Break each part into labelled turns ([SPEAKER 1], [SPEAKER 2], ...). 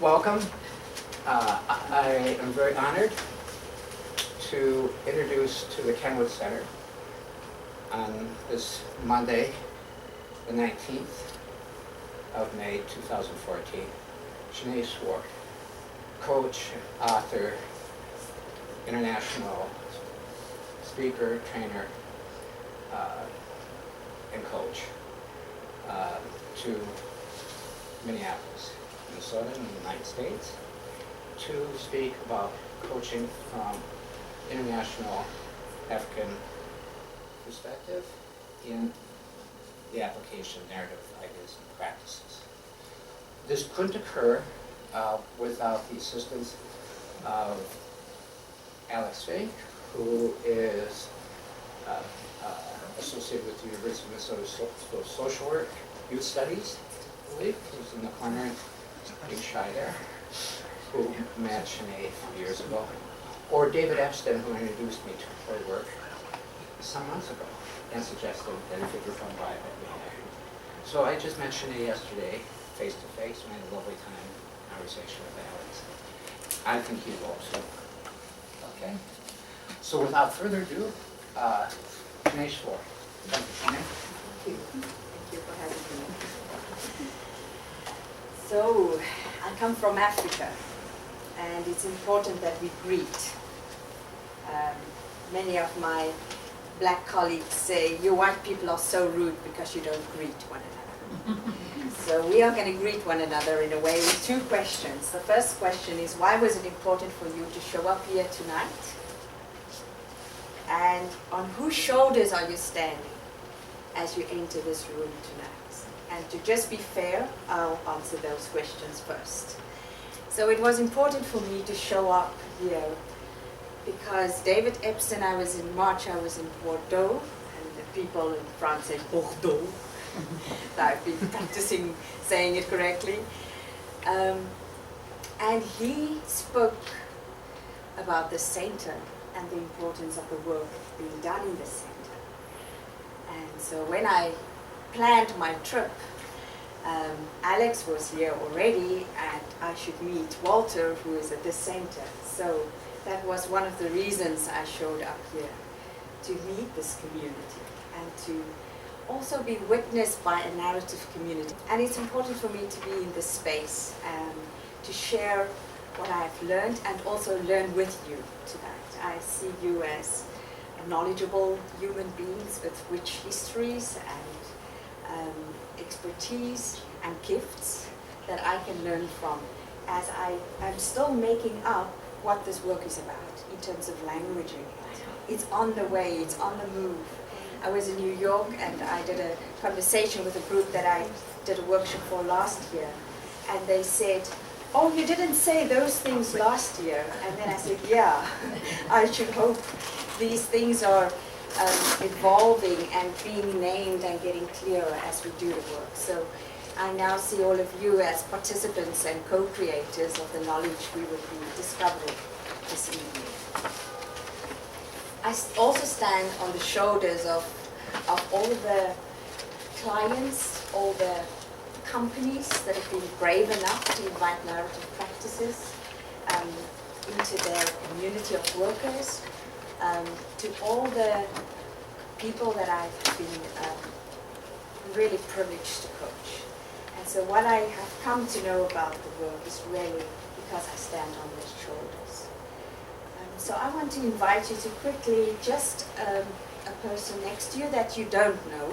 [SPEAKER 1] Welcome. I am very honored to introduce to the Kenwood Center on this Monday, the 19th of May 2014, Chené Swart, coach, author, international speaker, trainer, and coach to Minneapolis, Minnesota in the United States, to speak about coaching from international African perspective in the application of narrative ideas and practices. This couldn't occur without the assistance of Alex Fink, who is associated with the University of Minnesota School of Social Work, Youth Studies, I believe, who's in the corner, being shy there, who met Chené a few years ago, or David Epstein, who introduced me to her work some months ago and suggested that if it would come by, that we had. So I just met Chené yesterday, face to face, and had a lovely conversation with Alex. I think you will too. Okay? So without further ado, Chené Swart. Thank you, Chené.
[SPEAKER 2] Thank you. Thank you for having me. So, I come from Africa, and it's important that we greet. Many of my black colleagues say, you white people are so rude because you don't greet one another. So we are going to greet one another in a way with two questions. The first question is, why was it important for you to show up here tonight? And on whose shoulders are you standing as you enter this room tonight? And to just be fair, I'll answer those questions first. So it was important for me to show up here because David Epstein, I was in Bordeaux, and the people in France say Bordeaux. I've been practicing saying it correctly. And he spoke about the center and the importance of the work being done in the center. And so when I planned my trip, Alex was here already, and I should meet Walter, who is at the center. So that was one of the reasons I showed up here, to meet this community and to also be witnessed by a narrative community. And it's important for me to be in this space, to share what I've learned and also learn with you tonight. I see you as knowledgeable human beings with rich histories and expertise and gifts that I can learn from, as I'm still making up what this work is about in terms of languaging it. It's on the way, it's on the move. I was in New York and I did a conversation with a group that I did a workshop for last year, and they said, oh, you didn't say those things last year. And then I said, yeah, I should hope these things are evolving and being named and getting clearer as we do the work. So I now see all of you as participants and co-creators of the knowledge we will be discovering this evening. I also stand on the shoulders of all the clients, all the companies that have been brave enough to invite narrative practices into their community of workers, to all the people that I've been really privileged to coach. And so what I have come to know about the work is really because I stand on those shoulders. So I want to invite you to quickly, just a person next to you that you don't know,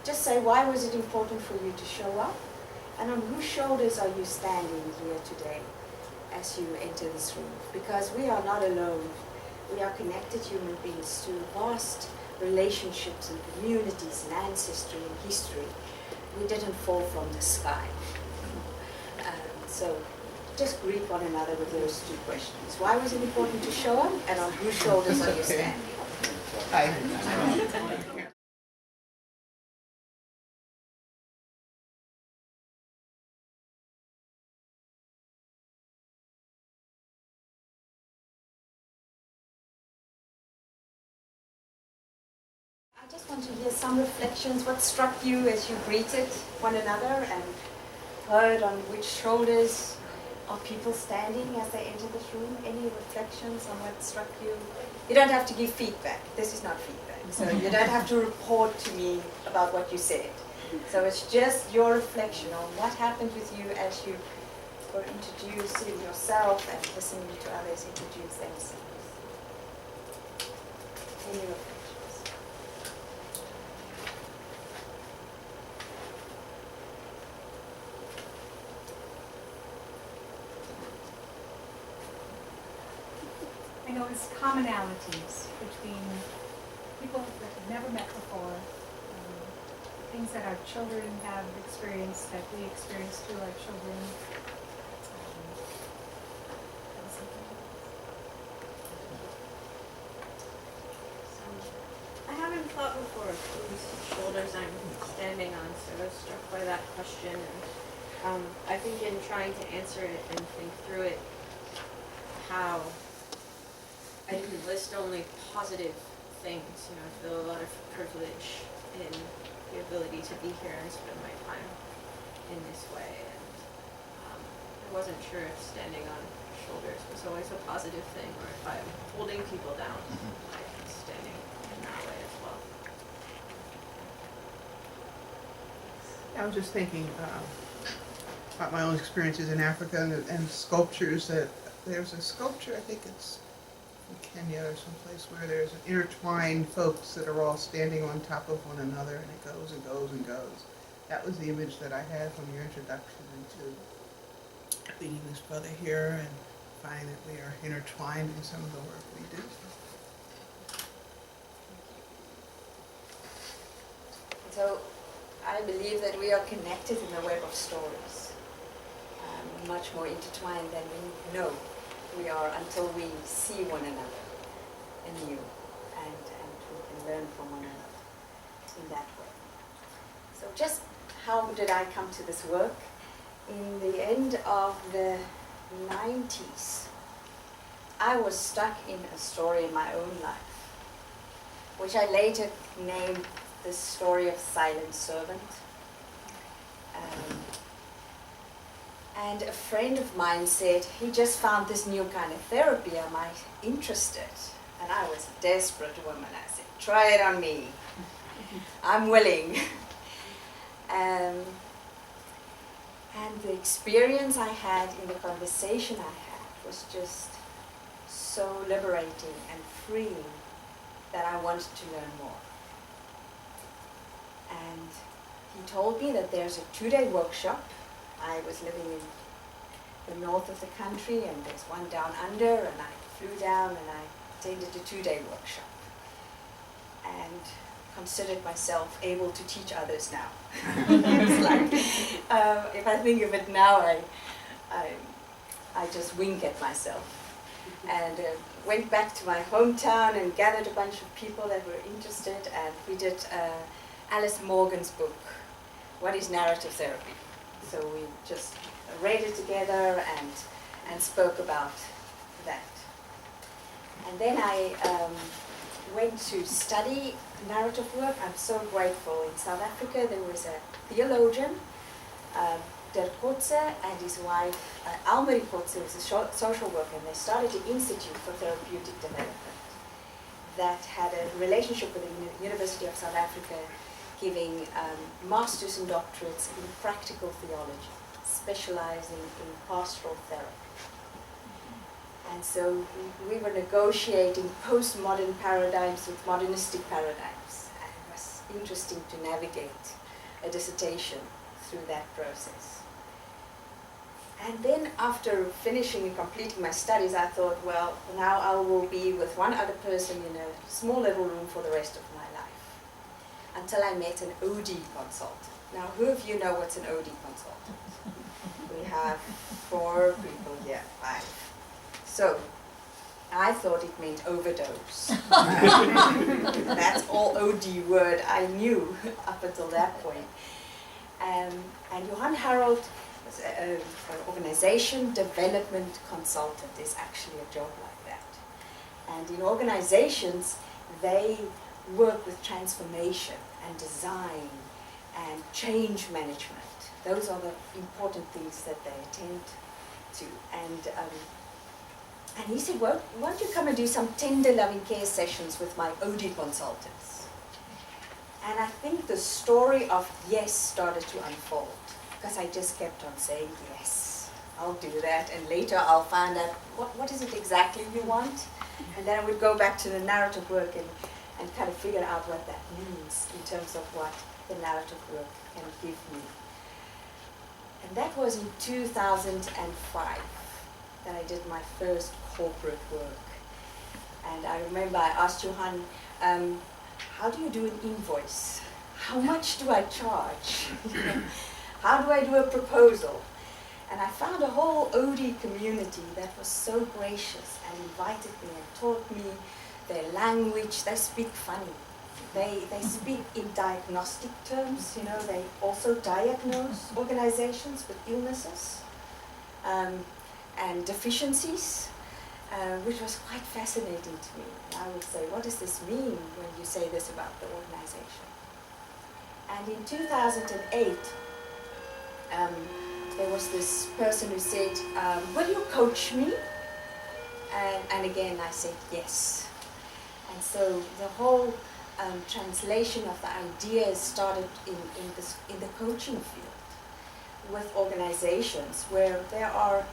[SPEAKER 2] just say, why was it important for you to show up? And on whose shoulders are you standing here today as you enter this room? Because we are not alone. We are connected human beings to vast relationships and communities and ancestry and history. We didn't fall from the sky. So just greet one another with those two questions. Why was it important to show up? And on whose shoulders are you standing?
[SPEAKER 1] Hi.
[SPEAKER 2] I just want to hear some reflections. What struck you as you greeted one another, and heard on which shoulders are people standing as they enter this room? Any reflections on what struck you? You don't have to give feedback. This is not feedback. So you don't have to report to me about what you said. So it's just your reflection on what happened with you as you were introducing yourself and listening to others introduce themselves. Any reflections?
[SPEAKER 3] I noticed commonalities between people that we've never met before, things that our children have experienced that we experience through our children. That was something
[SPEAKER 4] I haven't thought before of whose shoulders I'm standing on, so I was struck by that question. And I think in trying to answer it and think through it, how I didn't list only positive things. You know, I feel a lot of privilege in the ability to be here and spend my time in this way. And I wasn't sure if standing on shoulders was always a positive thing, or if I'm holding people down by standing in that way as well.
[SPEAKER 5] I was just thinking about my own experiences in Africa and sculptures. That there's a sculpture, I think it's in Kenya or someplace, where there's an intertwined folks that are all standing on top of one another, and it goes and goes and goes. That was the image that I had from your introduction into meeting this brother here and finding that we are intertwined in some of the work we do.
[SPEAKER 2] So I believe that we are connected in the web of stories, much more intertwined than we know we are until we see one another anew, and we can learn from one another in that way. So just how did I come to this work? In the end of the 90s, I was stuck in a story in my own life, which I later named the story of Silent Servant. And a friend of mine said he just found this new kind of therapy. Am I interested? And I was a desperate woman. I said, try it on me. I'm willing. And the experience I had in the conversation I had was just so liberating and freeing that I wanted to learn more. And he told me that there's a 2-day workshop. I was living in the north of the country, and there's one down under, and I flew down and I attended a 2-day workshop and considered myself able to teach others now. It's like, if I think of it now, I just wink at myself. And went back to my hometown and gathered a bunch of people that were interested, and we did Alice Morgan's book, What is Narrative Therapy? So we just read it together and spoke about that. And then I went to study narrative work. I'm so grateful. In South Africa, there was a theologian, Dirk Kotze, and his wife, Almarie Kotze, was a social worker, and they started an institute for therapeutic development that had a relationship with the University of South Africa, giving masters and doctorates in practical theology, specializing in pastoral therapy. And so we were negotiating postmodern paradigms with modernistic paradigms, and it was interesting to navigate a dissertation through that process. And then after finishing and completing my studies, I thought, well, now I will be with one other person in a small little room for the rest of my life, until I met an OD consultant. Now, who of you know what's an OD consultant? We have 4 people here, 5. So, I thought it meant overdose. That's all OD word I knew up until that point. And Johan Harold was an organization development consultant is actually a job like that. And in organizations, they work with transformation and design and change management. Those are the important things that they attend to. And he said, well, why don't you come and do some tender loving care sessions with my OD consultants? And I think the story of yes started to unfold, because I just kept on saying, yes, I'll do that, and later I'll find out what is it exactly you want, and then I would go back to the narrative work and kind of figure out what that means in terms of what the narrative work can give me. And that was in 2005 that I did my first corporate work. And I remember I asked Johan, how do you do an invoice? How much do I charge? How do I do a proposal? And I found a whole OD community that was so gracious and invited me and taught me their language. They speak funny. They speak in diagnostic terms. You know, they also diagnose organizations with illnesses and deficiencies, which was quite fascinating to me. And I would say, what does this mean when you say this about the organization? And in 2008, there was this person who said, will you coach me? And again, I said yes. And so the whole translation of the ideas started in the coaching field with organizations where there are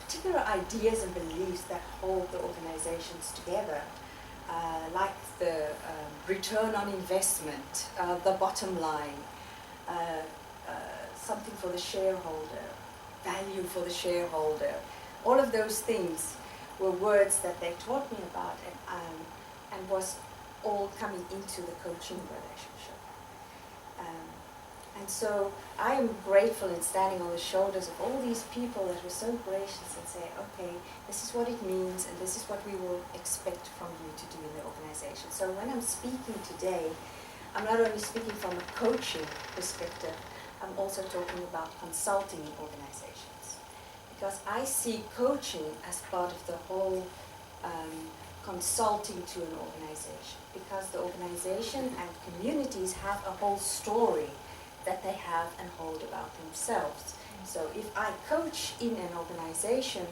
[SPEAKER 2] particular ideas and beliefs that hold the organizations together, like the return on investment, the bottom line, something for the shareholder, value for the shareholder. All of those things were words that they taught me about, and was all coming into the coaching relationship. And so I am grateful in standing on the shoulders of all these people that were so gracious and say, okay, this is what it means and this is what we will expect from you to do in the organization. So when I'm speaking today, I'm not only speaking from a coaching perspective, I'm also talking about consulting in organizations. Because I see coaching as part of the whole consulting to an organization. Because the organization and communities have a whole story that they have and hold about themselves. So if I coach in an organization,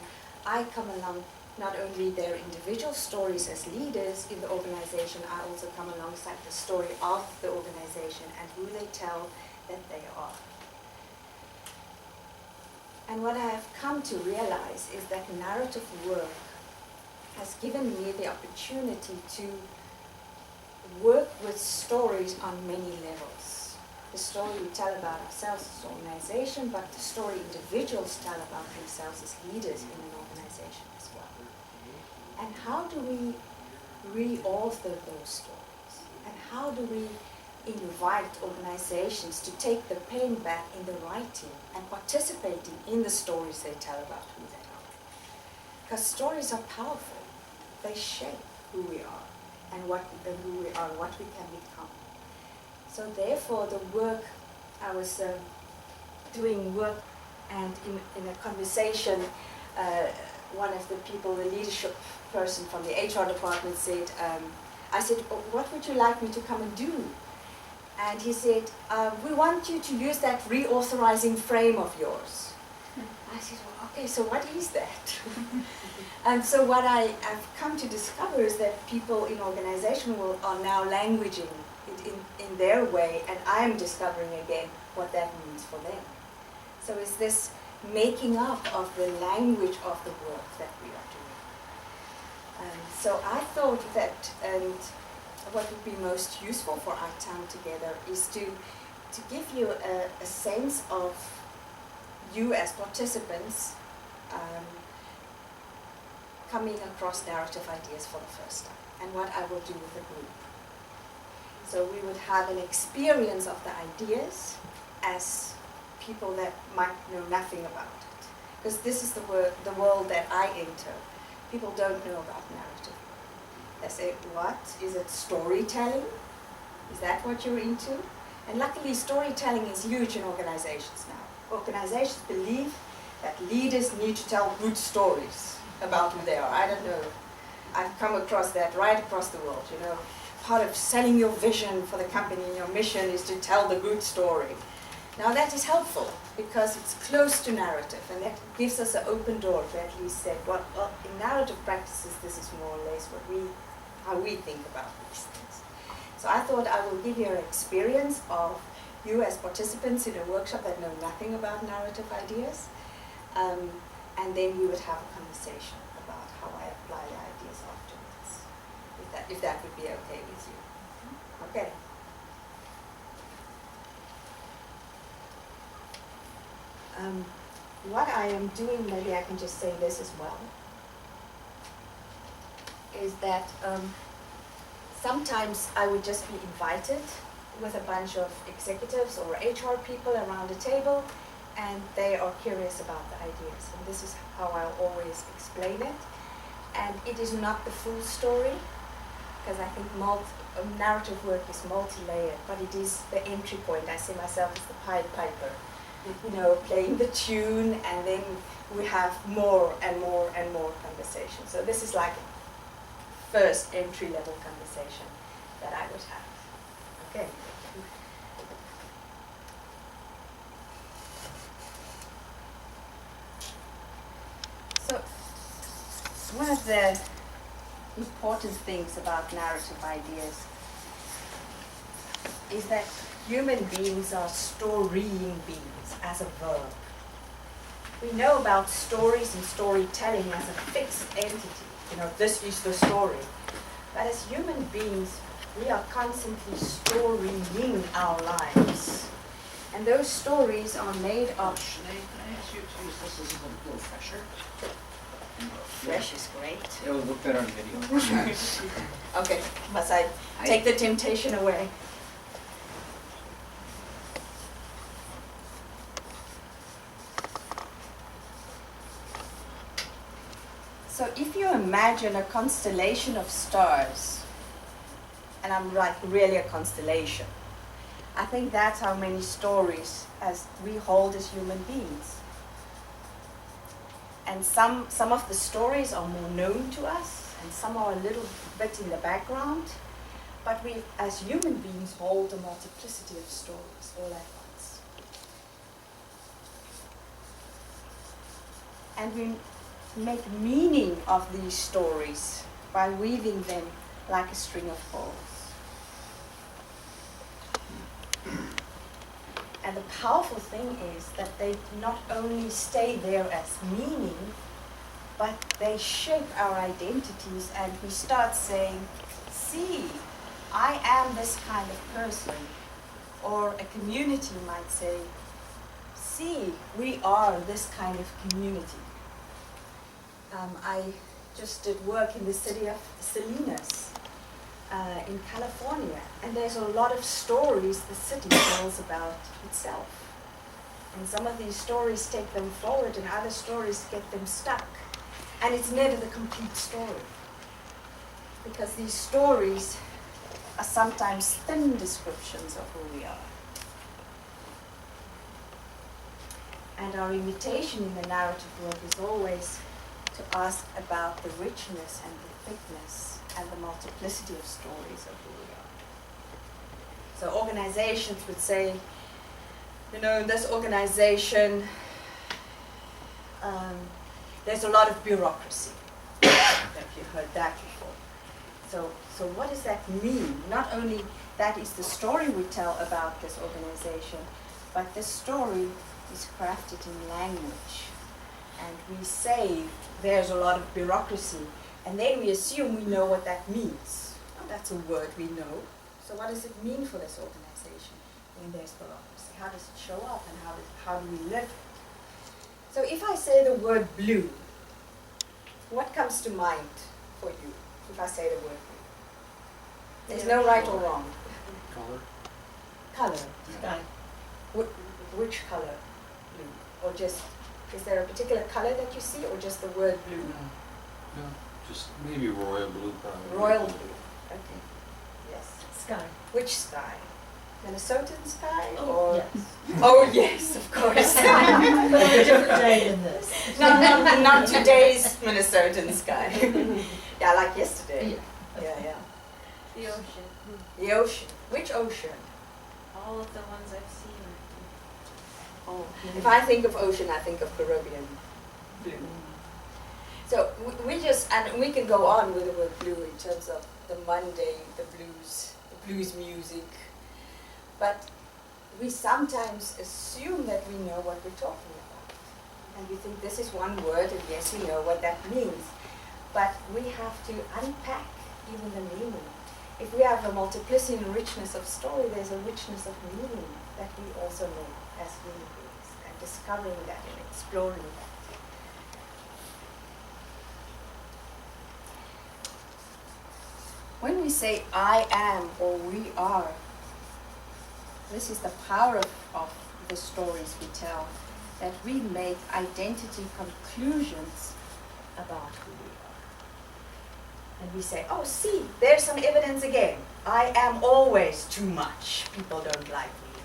[SPEAKER 2] I come along not only their individual stories as leaders in the organization, I also come alongside the story of the organization and who they tell that they are. And what I have come to realize is that narrative work has given me the opportunity to work with stories on many levels. The story we tell about ourselves as an organization, but the story individuals tell about themselves as leaders in an organization as well. And how do we re-author those stories? And how do we invite organizations to take the pen back in the writing and participating in the stories they tell about who they are? Because stories are powerful. They shape who we are and who we are, what we can become. So therefore, the work, I was doing work, and in a conversation, one of the people, the leadership person from the HR department said, I said, oh, what would you like me to come and do? And he said, we want you to use that reauthorizing frame of yours. I said, well, okay, so what is that? And so what I have come to discover is that people in organization are now languaging it in their way, and I am discovering again what that means for them. So it's this making up of the language of the work that we are doing. So I thought that what would be most useful for our time together is to give you a sense of you as participants coming across narrative ideas for the first time, and what I will do with the group. So we would have an experience of the ideas as people that might know nothing about it. Because this is the world that I enter. People don't know about narrative. They say, what? Is it storytelling? Is that what you're into? And luckily, storytelling is huge in organizations now. Organizations believe that leaders need to tell good stories about who they are. I don't know. I've come across that right across the world, you know. part of selling your vision for the company, and your mission is to tell the good story. Now that is helpful because it's close to narrative, and that gives us an open door to at least say, well, in narrative practices, this is more or less how we think about these things. So I thought I will give you an experience of you as participants in a workshop that know nothing about narrative ideas, and then we would have a conversation about how I apply the ideas afterwards, if that would be okay with you. Okay. What I am doing, maybe I can just say this as well, is that sometimes I would just be invited with a bunch of executives or HR people around a table, and they are curious about the ideas. And this is how I always explain it. And it is not the full story, because I think narrative work is multi-layered, but it is the entry point. I see myself as the Pied Piper, playing the tune, and then we have more and more and more conversation. So this is like first entry-level conversation that I would have. Okay. So one of the important things about narrative ideas is that human beings are storying beings as a verb. We know about stories and storytelling as a fixed entity. This is the story. But as human beings, we are constantly storying our lives. And those stories are made of...
[SPEAKER 1] Chené, can I ask you to use this as a little fresher?
[SPEAKER 2] Fresh is great.
[SPEAKER 1] It will look better on video.
[SPEAKER 2] Okay, must I take the temptation away? So if you imagine a constellation of stars, and I'm like really a constellation, I think that's how many stories as we hold as human beings. And some of the stories are more known to us, and some are a little bit in the background, but we as human beings hold a multiplicity of stories all at once. And we make meaning of these stories by weaving them like a string of pearls. And the powerful thing is that they not only stay there as meaning, but they shape our identities, and we start saying, see, I am this kind of person. Or a community might say, see, we are this kind of community. I just did work in the city of Salinas in California, and there's a lot of stories the city tells about itself. And some of these stories take them forward, and other stories get them stuck. And it's never the complete story, because these stories are sometimes thin descriptions of who we are. And our invitation in the narrative work is always to ask about the richness and the thickness and the multiplicity of stories of who we are. So organizations would say, in this organization, there's a lot of bureaucracy. Have you heard that before? So what does that mean? Not only that is the story we tell about this organization, but this story is crafted in language. And we say there's a lot of bureaucracy, and then we assume we know what that means. Well, that's a word we know. So what does it mean for this organization when there's bureaucracy? How does it show up, and how do we live it? So if I say the word blue, what comes to mind for you if I say the word blue? There's no right or wrong.
[SPEAKER 1] Color.
[SPEAKER 2] Color.
[SPEAKER 1] Yeah.
[SPEAKER 2] Which color? Blue? Or just, is there a particular color that you see, or just the word blue?
[SPEAKER 6] No, just maybe royal blue probably.
[SPEAKER 2] Royal blue. Okay. Yes.
[SPEAKER 7] Sky.
[SPEAKER 2] Which sky? Minnesotan sky?
[SPEAKER 7] Oh,
[SPEAKER 2] or
[SPEAKER 7] yes.
[SPEAKER 2] Oh yes, of course.
[SPEAKER 7] But a different day than this.
[SPEAKER 2] not today's Minnesotan sky. Yeah, like yesterday.
[SPEAKER 7] Yeah.
[SPEAKER 2] Yeah.
[SPEAKER 4] The ocean.
[SPEAKER 2] The ocean. Which ocean?
[SPEAKER 4] All of the ones I've seen.
[SPEAKER 2] Oh, if I think of ocean, I think of Caribbean blue. So we just, and we can go on with the word blue in terms of the mundane, the blues music. But we sometimes assume that we know what we're talking about. And we think this is one word, and yes, we know what that means. But we have to unpack even the meaning. If we have a multiplicity and richness of story, there's a richness of meaning that we also know as human beings, and discovering that and exploring that. When we say I am or we are, this is the power of the stories we tell, that we make identity conclusions about who we are. And we say, oh, see, there's some evidence again. I am always too much. People don't like me.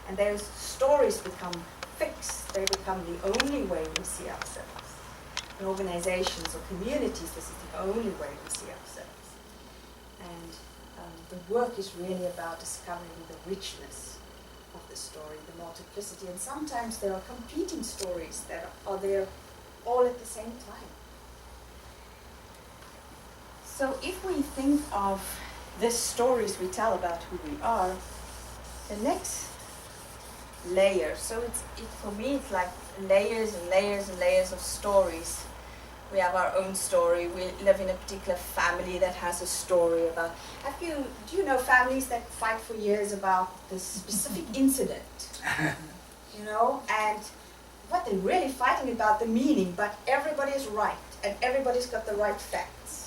[SPEAKER 2] And those stories become fixed. They become the only way we see ourselves. In organizations or communities, this is the only way we see ourselves. And the work is really about discovering the richness of the story, the multiplicity. And sometimes there are competing stories that are there all at the same time. So if we think of the stories we tell about who we are, the next layer, so for me it's like layers and layers and layers of stories. We have our own story. We live in a particular family that has a story about. Do you know families that fight for years about this specific incident? You know, and what they're really fighting about the meaning, but everybody's right and everybody's got the right facts.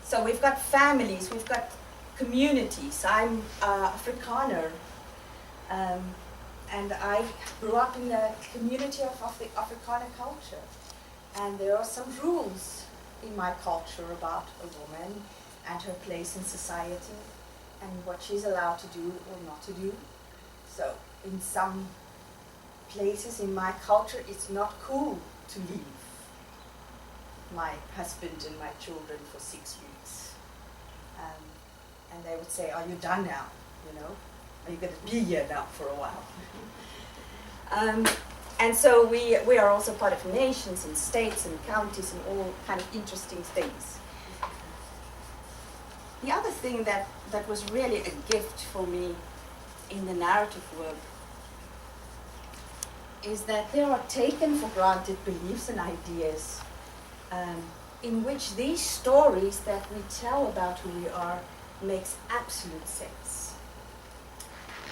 [SPEAKER 2] So we've got families, we've got communities. I'm Afrikaner. And I grew up in a community of the Afrikaner culture. And there are some rules in my culture about a woman and her place in society and what she's allowed to do or not to do. So in some places in my culture, it's not cool to leave my husband and my children for 6 weeks. And they would say, are you done now? You know? Are you going to be here now for a while? And so we are also part of nations and states and counties and all kind of interesting things. The other thing that was really a gift for me in the narrative work is that there are taken for granted beliefs and ideas in which these stories that we tell about who we are makes absolute sense.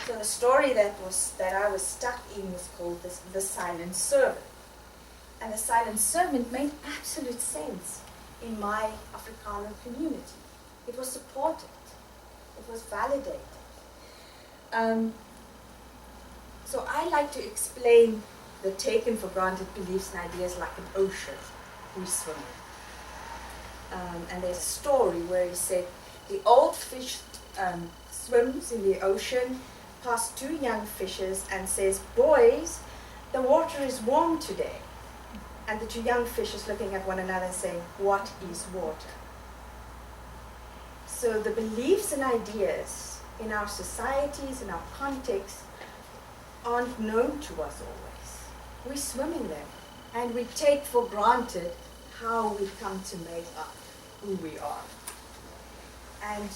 [SPEAKER 2] So the story that I was stuck in was called The Silent Servant. And the Silent Servant made absolute sense in my Afrikaner community. It was supported. It was validated. So I like to explain the taken for granted beliefs and ideas like an ocean we swim in. And there's a story where he said, the old fish swims in the ocean past 2 young fishes and says, boys, the water is warm today. And the 2 young fishes looking at one another and saying, what is water? So the beliefs and ideas in our societies, in our context, aren't known to us always. We swim in them and we take for granted how we come to make up who we are. And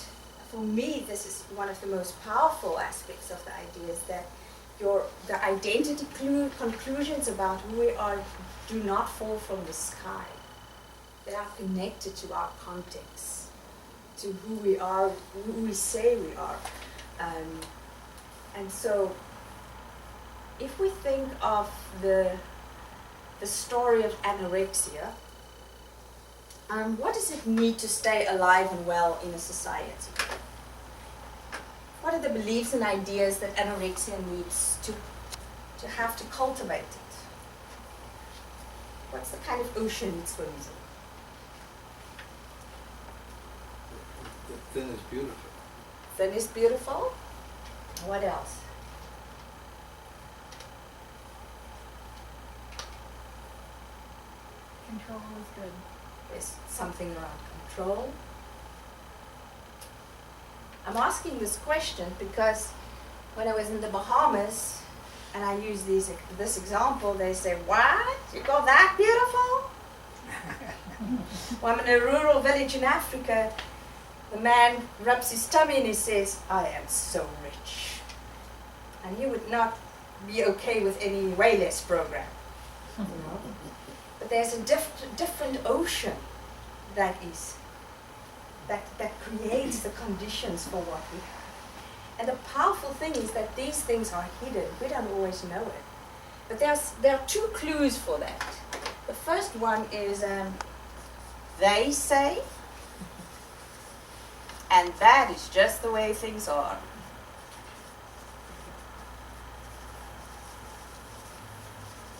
[SPEAKER 2] for me, this is one of the most powerful aspects of the idea is that the identity conclusions about who we are do not fall from the sky. They are connected to our context, to who we are, who we say we are. And so, if we think of the story of anorexia, what does it need to stay alive and well in a society? What are the beliefs and ideas that anorexia needs to have to cultivate it? What's the kind of ocean it swims in?
[SPEAKER 6] Thin is beautiful.
[SPEAKER 2] Thin is beautiful. What else?
[SPEAKER 3] Control is good.
[SPEAKER 2] There's something around control. I'm asking this question because when I was in the Bahamas and I use this example, they say, "What? You got that beautiful?" Well, I'm in a rural village in Africa. The man rubs his tummy and he says, "I am so rich." And he would not be okay with any way less program. You know? But there's a different ocean that creates the conditions for what we have. And the powerful thing is that these things are hidden. We don't always know it. But there are two clues for that. The first one is they say, and that is just the way things are.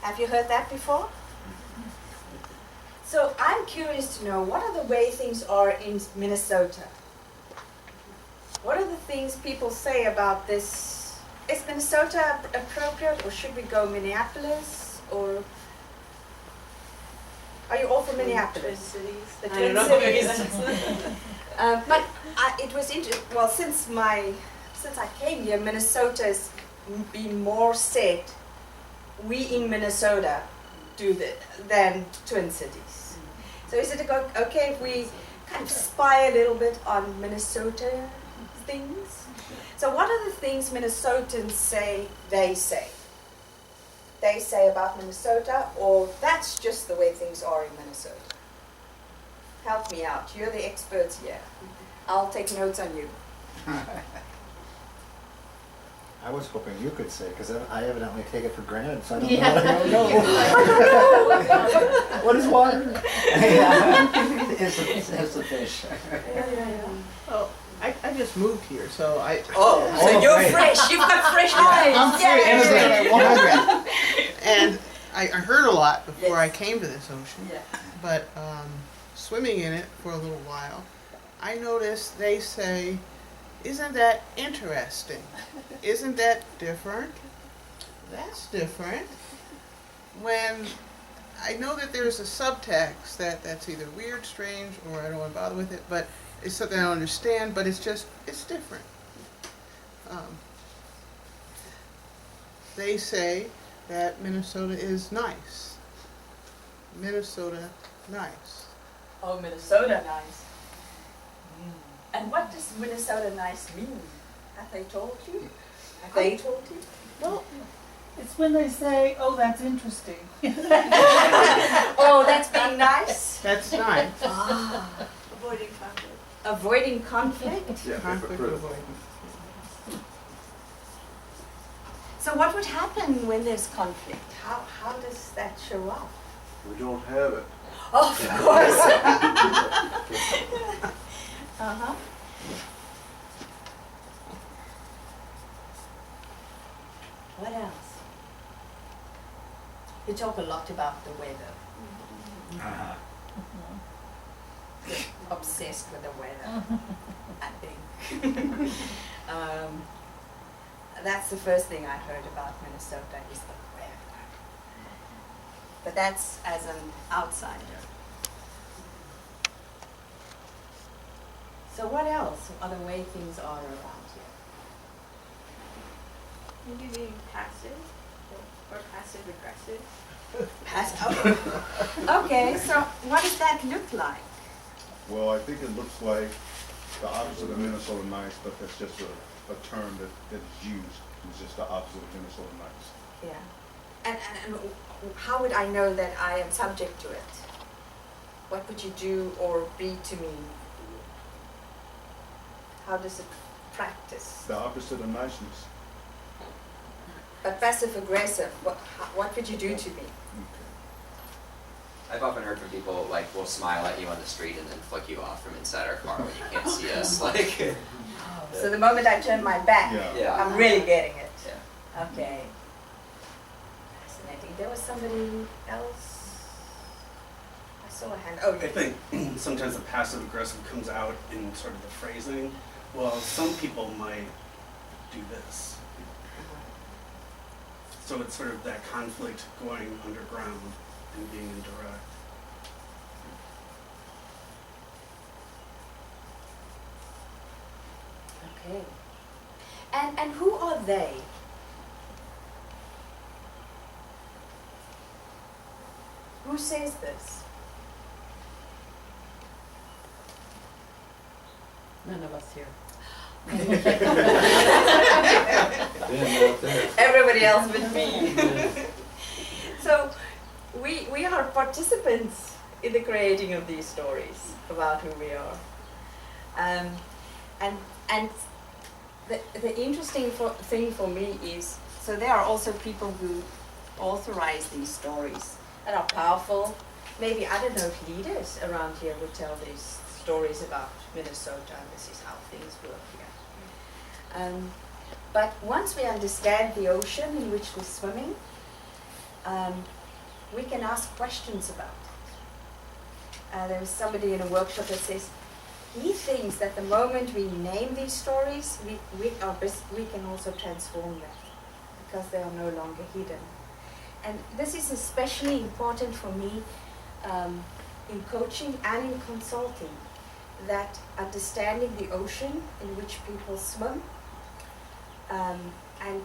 [SPEAKER 2] Have you heard that before? So I'm curious to know, what are the way things are in Minnesota? What are the things people say about this? Is Minnesota appropriate, or should we go Minneapolis? Or are you all from Minneapolis?
[SPEAKER 4] Twin Cities.
[SPEAKER 2] The
[SPEAKER 4] I
[SPEAKER 2] Twin
[SPEAKER 4] don't know.
[SPEAKER 2] Cities. But it was interesting. Well, since I came here, Minnesota's been more said. We in Minnesota do than Twin Cities. So is it okay if we kind of spy a little bit on Minnesota things? So what are the things Minnesotans say they say? They say about Minnesota, or that's just the way things are in Minnesota? Help me out. You're the experts here. I'll take notes on you.
[SPEAKER 8] I was hoping you could say, because I evidently take it for granted, so I don't
[SPEAKER 7] Yeah.
[SPEAKER 8] know what I know. What is water? It's a fish.
[SPEAKER 5] Oh, I just moved here, so I.
[SPEAKER 2] Oh, so
[SPEAKER 8] Oh,
[SPEAKER 2] you're
[SPEAKER 8] great.
[SPEAKER 2] fresh. You've got fresh eyes.
[SPEAKER 5] I'm
[SPEAKER 2] Yay.
[SPEAKER 5] free. And I heard a lot before I came to this ocean,
[SPEAKER 2] Yeah.
[SPEAKER 5] but swimming in it for a little while, I noticed they say, "Isn't that interesting? Isn't that different? That's different." When I know that there's a subtext that's either weird, strange, or I don't want to bother with it, but it's something I don't understand, but it's different. They say that Minnesota is nice. Minnesota nice.
[SPEAKER 2] Oh, Minnesota nice. And what does Minnesota nice mean? Have they told you? Have they told you?
[SPEAKER 7] Well, it's when they say, "Oh, that's interesting."
[SPEAKER 2] Oh, that's being nice.
[SPEAKER 5] That's nice.
[SPEAKER 2] Ah,
[SPEAKER 4] Avoiding conflict.
[SPEAKER 2] avoiding conflict.
[SPEAKER 6] Yeah,
[SPEAKER 5] Conflict
[SPEAKER 6] proof.
[SPEAKER 5] avoidance.
[SPEAKER 2] So what would happen when there's conflict? How does that show up?
[SPEAKER 6] We don't have it.
[SPEAKER 2] Oh, of course. Uh-huh. What else? We talk a lot about the weather. Obsessed with the weather, I think. That's the first thing I heard about Minnesota is the weather. But that's as an outsider. So what else are the way things are around here?
[SPEAKER 4] Maybe being passive or passive aggressive.
[SPEAKER 2] Okay, so what does that look like?
[SPEAKER 9] Well, I think it looks like the opposite of Minnesota nice, but that's just a term that is used. It's just the opposite of Minnesota nice.
[SPEAKER 2] Yeah. And how would I know that I am subject to it? What would you do or be to me? How does it practice?
[SPEAKER 9] The opposite of niceness.
[SPEAKER 2] But passive aggressive, what would you do to me?
[SPEAKER 10] I've often heard from people like, we'll smile at you on the street and then flick you off from inside our car when you can't see us. Like,
[SPEAKER 2] So the moment I turn my back,
[SPEAKER 10] yeah.
[SPEAKER 2] I'm really getting it.
[SPEAKER 10] Yeah.
[SPEAKER 2] Okay. Fascinating. There was somebody else. I saw a hand. Oh,
[SPEAKER 11] I think sometimes the passive aggressive comes out in sort of the phrasing. Well, some people might do this. So it's sort of that conflict going underground and being indirect.
[SPEAKER 2] Okay. And who are they? Who says this?
[SPEAKER 12] None of us here.
[SPEAKER 6] Then out there.
[SPEAKER 2] Everybody else but me. So we are participants in the creating of these stories about who we are. And the interesting thing for me is, so there are also people who authorize these stories that are powerful. Maybe, I don't know if leaders around here would tell these stories about Minnesota and this is how things work here. But once we understand the ocean in which we're swimming, we can ask questions about it. There was somebody in a workshop that says, he thinks that the moment we name these stories, we can also transform them because they are no longer hidden. And this is especially important for me in coaching and in consulting, that understanding the ocean in which people swim, and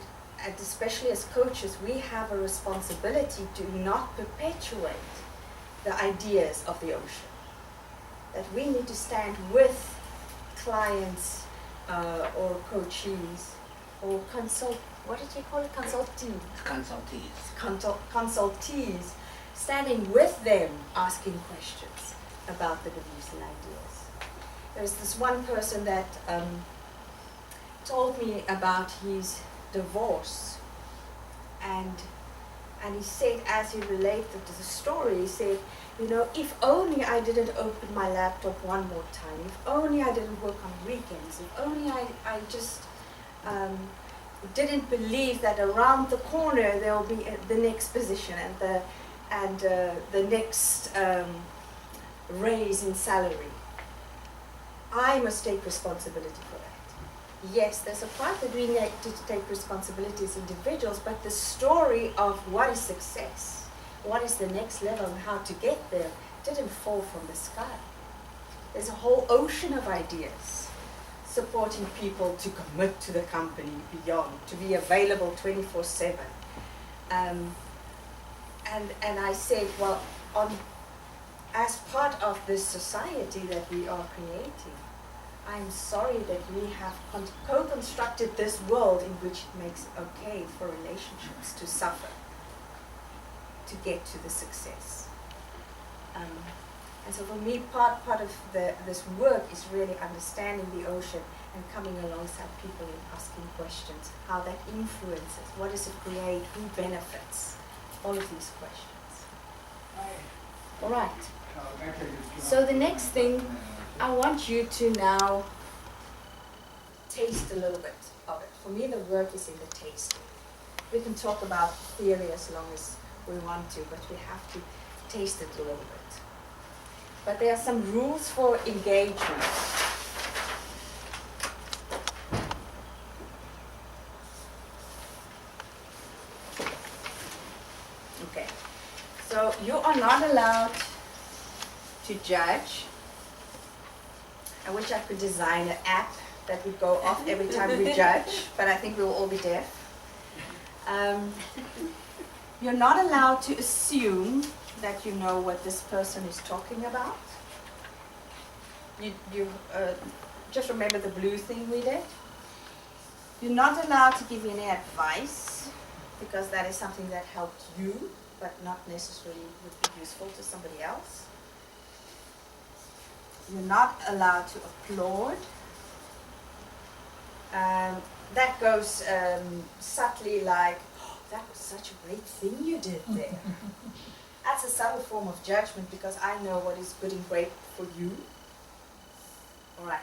[SPEAKER 2] especially as coaches, we have a responsibility to not perpetuate the ideas of the ocean. That we need to stand with clients or coachees or what did you call it? Consultees, standing with them, asking questions about the beliefs and ideas. There's this one person that told me about his divorce, and he said, as he related to the story, he said, you know, if only I didn't open my laptop one more time, if only I didn't work on weekends, if only I just didn't believe that around the corner there will be the next position and the next raise in salary. I must take responsibility for that. Yes, there's a part that we need to take responsibility as individuals, but the story of what is success, what is the next level and how to get there, didn't fall from the sky. There's a whole ocean of ideas supporting people to commit to the company beyond, to be available 24/7. And I said, well, as part of this society that we are creating, I'm sorry that we have co-constructed this world in which it makes okay for relationships to suffer to get to the success. And so for me, part of this work is really understanding the ocean and coming alongside people and asking questions, how that influences, what does it create, who benefits, all of these questions. All right. So the next thing, I want you to now taste a little bit of it. For me, the work is in the tasting. We can talk about theory as long as we want to, but we have to taste it a little bit. But there are some rules for engagement. Okay, so you are not allowed to judge. I wish I could design an app that would go off every time we judge, but I think we will all be deaf. You're not allowed to assume that you know what this person is talking about. You just remember the blue thing we did. You're not allowed to give any advice, because that is something that helped you, but not necessarily would be useful to somebody else. You're not allowed to applaud. That goes subtly like, oh, that was such a great thing you did there. That's a subtle form of judgment because I know what is good and great for you. All right.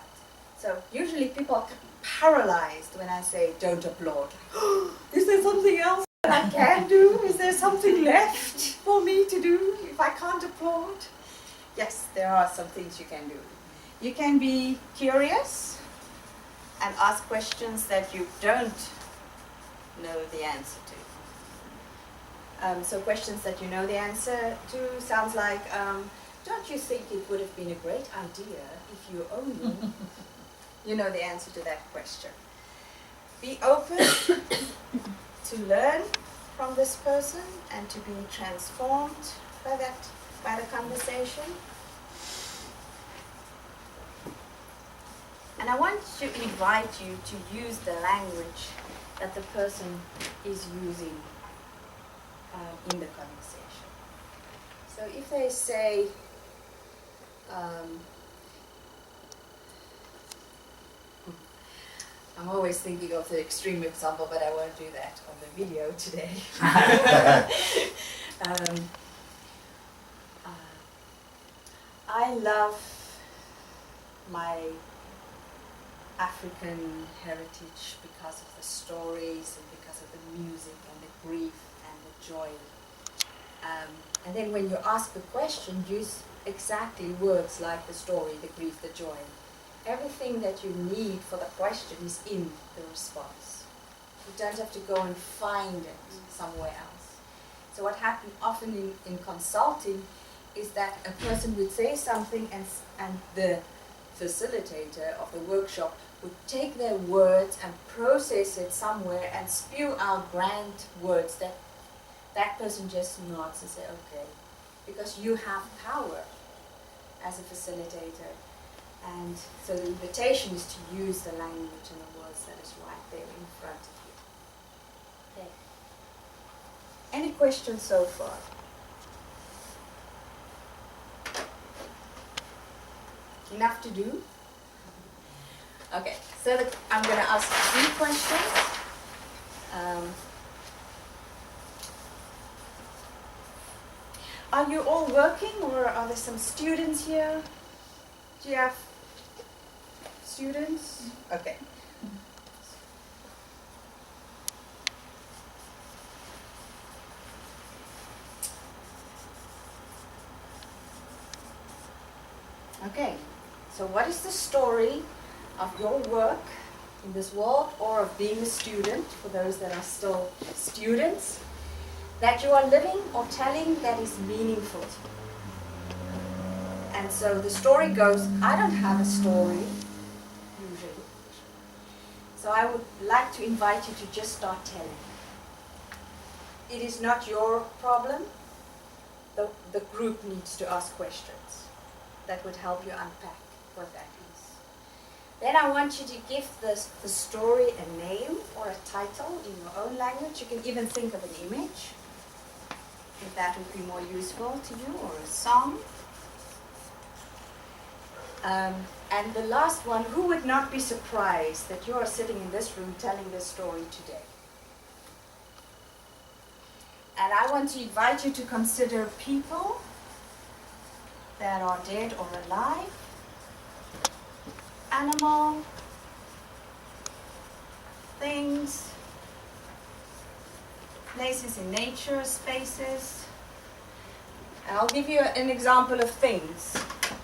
[SPEAKER 2] So usually people are paralyzed when I say don't applaud. Is there something else that I can do? Is there something left for me to do if I can't applaud? Yes, there are some things you can do. You can be curious and ask questions that you don't know the answer to. So questions that you know the answer to sounds like, don't you think it would have been a great idea if you only... you know the answer to that question. Be open to learn from this person and to be transformed by the conversation. And I want to invite you to use the language that the person is using in the conversation. So if they say, I'm always thinking of the extreme example, but I won't do that on the video today. I love my African heritage because of the stories and because of the music and the grief and the joy. And then when you ask the question, use exactly words like the story, the grief, the joy. Everything that you need for the question is in the response. You don't have to go and find it somewhere else. So what happens often in consulting is that a person would say something and the facilitator of the workshop would take their words and process it somewhere and spew out grand words that that person just nods and say, okay, because you have power as a facilitator. And so the invitation is to use the language and the words that is right there in front of you. Okay. Any questions so far? Enough to do? Okay, so I'm going to ask 3 questions. Are you all working, or are there some students here? Do you have students? Okay. Okay, so what is the story of your work in this world, or of being a student, for those that are still students, that you are living or telling that is meaningful to you? And so the story goes, I don't have a story, usually. So I would like to invite you to just start telling. It is not your problem. The group needs to ask questions that would help you unpack what that is. Then I want you to give the story a name or a title in your own language. You can even think of an image, if that would be more useful to you, or a song. And the last one, who would not be surprised that you are sitting in this room telling this story today? And I want to invite you to consider people that are dead or alive, animal, things, places in nature, spaces. And I'll give you an example of things.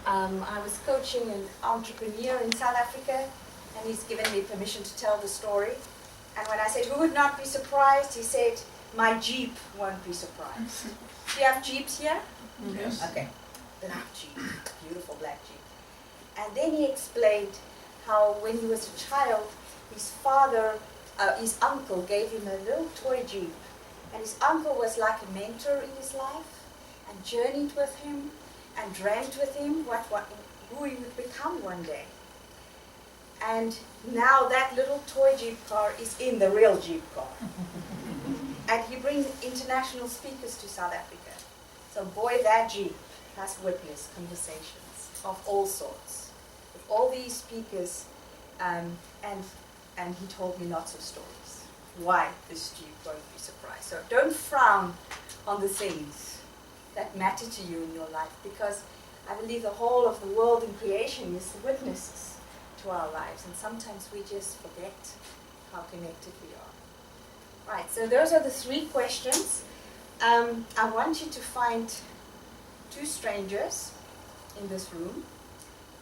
[SPEAKER 2] I was coaching an entrepreneur in South Africa, and he's given me permission to tell the story. And when I said, who would not be surprised, he said, my Jeep won't be surprised. Do you have Jeeps here?
[SPEAKER 6] Yes.
[SPEAKER 2] Okay, black Jeep, beautiful black Jeep. And then he explained how when he was a child, his uncle gave him a little toy Jeep. And his uncle was like a mentor in his life, and journeyed with him, and dreamt with him who he would become one day. And now that little toy Jeep car is in the real Jeep car. And he brings international speakers to South Africa. So boy, that Jeep has witnessed conversations of all sorts, with all these speakers, and he told me lots of stories why this Jeep won't be surprised. So don't frown on the things that matter to you in your life, because I believe the whole of the world in creation is the witnesses to our lives, and sometimes we just forget how connected we are. Right, so those are the 3 questions. I want you to find 2 strangers in this room,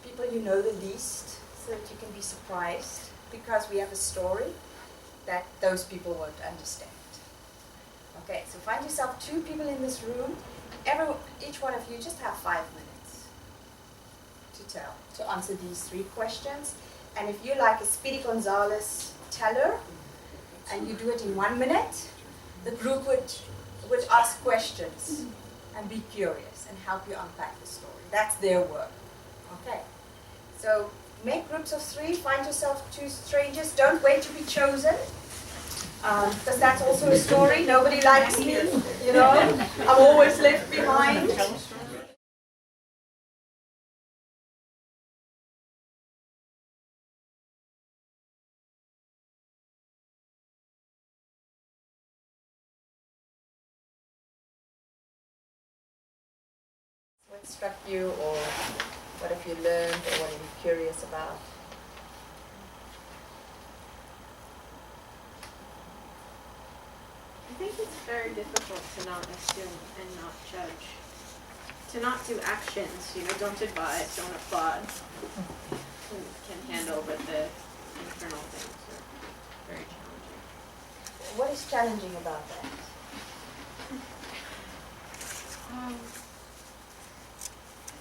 [SPEAKER 2] people you know the least, so that you can be surprised, because we have a story that those people won't understand. Okay, so find yourself 2 people in this room. Each one of you just have 5 minutes to answer these 3 questions. And if you like a Speedy Gonzalez teller, and you do it in 1 minute, the group would ask questions and be curious and help you unpack the story. That's their work. Okay. So make groups of 3, find yourself 2 strangers. Don't wait to be chosen. Because that's also a story. Nobody likes me, you know. I'm always left behind. What struck you, or what have you learned, or what are you curious about?
[SPEAKER 4] I think it's very difficult to not assume and not judge. To not do actions, don't advise, don't applaud. Can handle, but the internal things are very challenging.
[SPEAKER 2] What is challenging about that?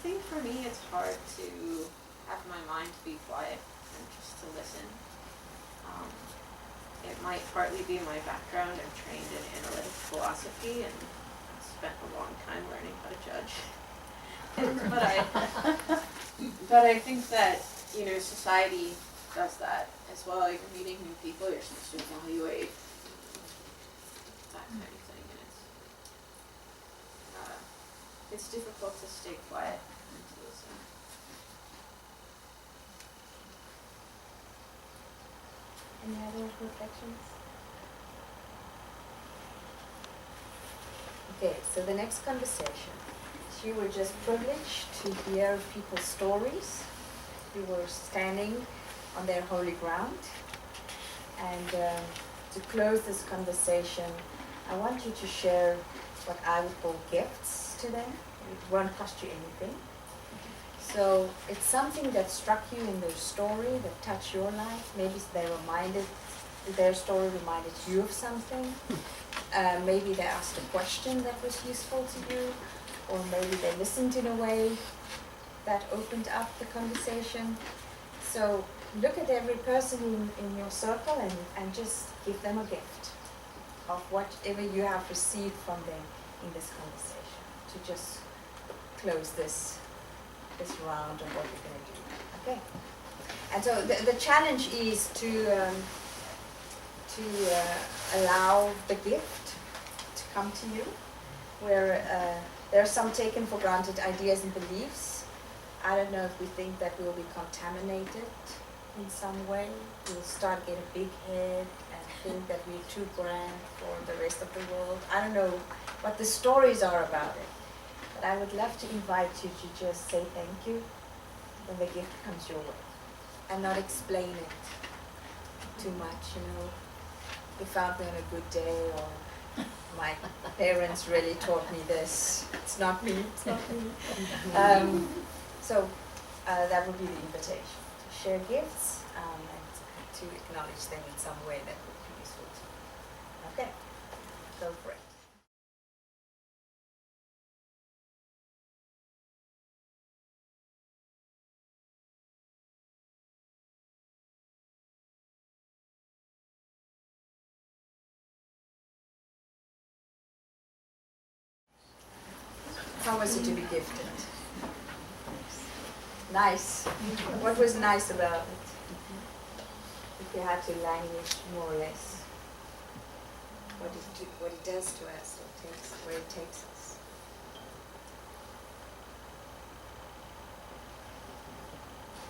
[SPEAKER 4] I think for me it's hard to have my mind be quiet and just to listen. It might partly be my background. I'm trained in analytic philosophy and I've spent a long time learning how to judge. but I think that, society does that as well. You're meeting new people, you're supposed to evaluate that kind of thing, and it's difficult to stay quiet and to listen.
[SPEAKER 2] Any other reflections? Okay, so the next conversation. You were just privileged to hear people's stories. You were standing on their holy ground. And to close this conversation, I want you to share what I would call gifts to them. It won't cost you anything. So it's something that struck you in their story, that touched your life. Maybe their story reminded you of something. Maybe they asked a question that was useful to you, or maybe they listened in a way that opened up the conversation. So look at every person in your circle and just give them a gift of whatever you have received from them in this conversation, to just close this round of what we're going to do. Okay. And so the challenge is to allow the gift to come to you, where there are some taken for granted ideas and beliefs. I don't know if we think that we'll be contaminated in some way. We'll start getting a big head and think that we're too grand for the rest of the world. I don't know what the stories are about it. But I would love to invite you to just say thank you when the gift comes your way, and not explain it too much, You found me on a good day, or my parents really taught me this. It's not me. So that would be the invitation, to share gifts and to acknowledge them in some way that would be useful to you. Okay, go for it. How was it to be gifted? Nice. What was nice about it? If you had to language more or less, what it does to us, where it takes us.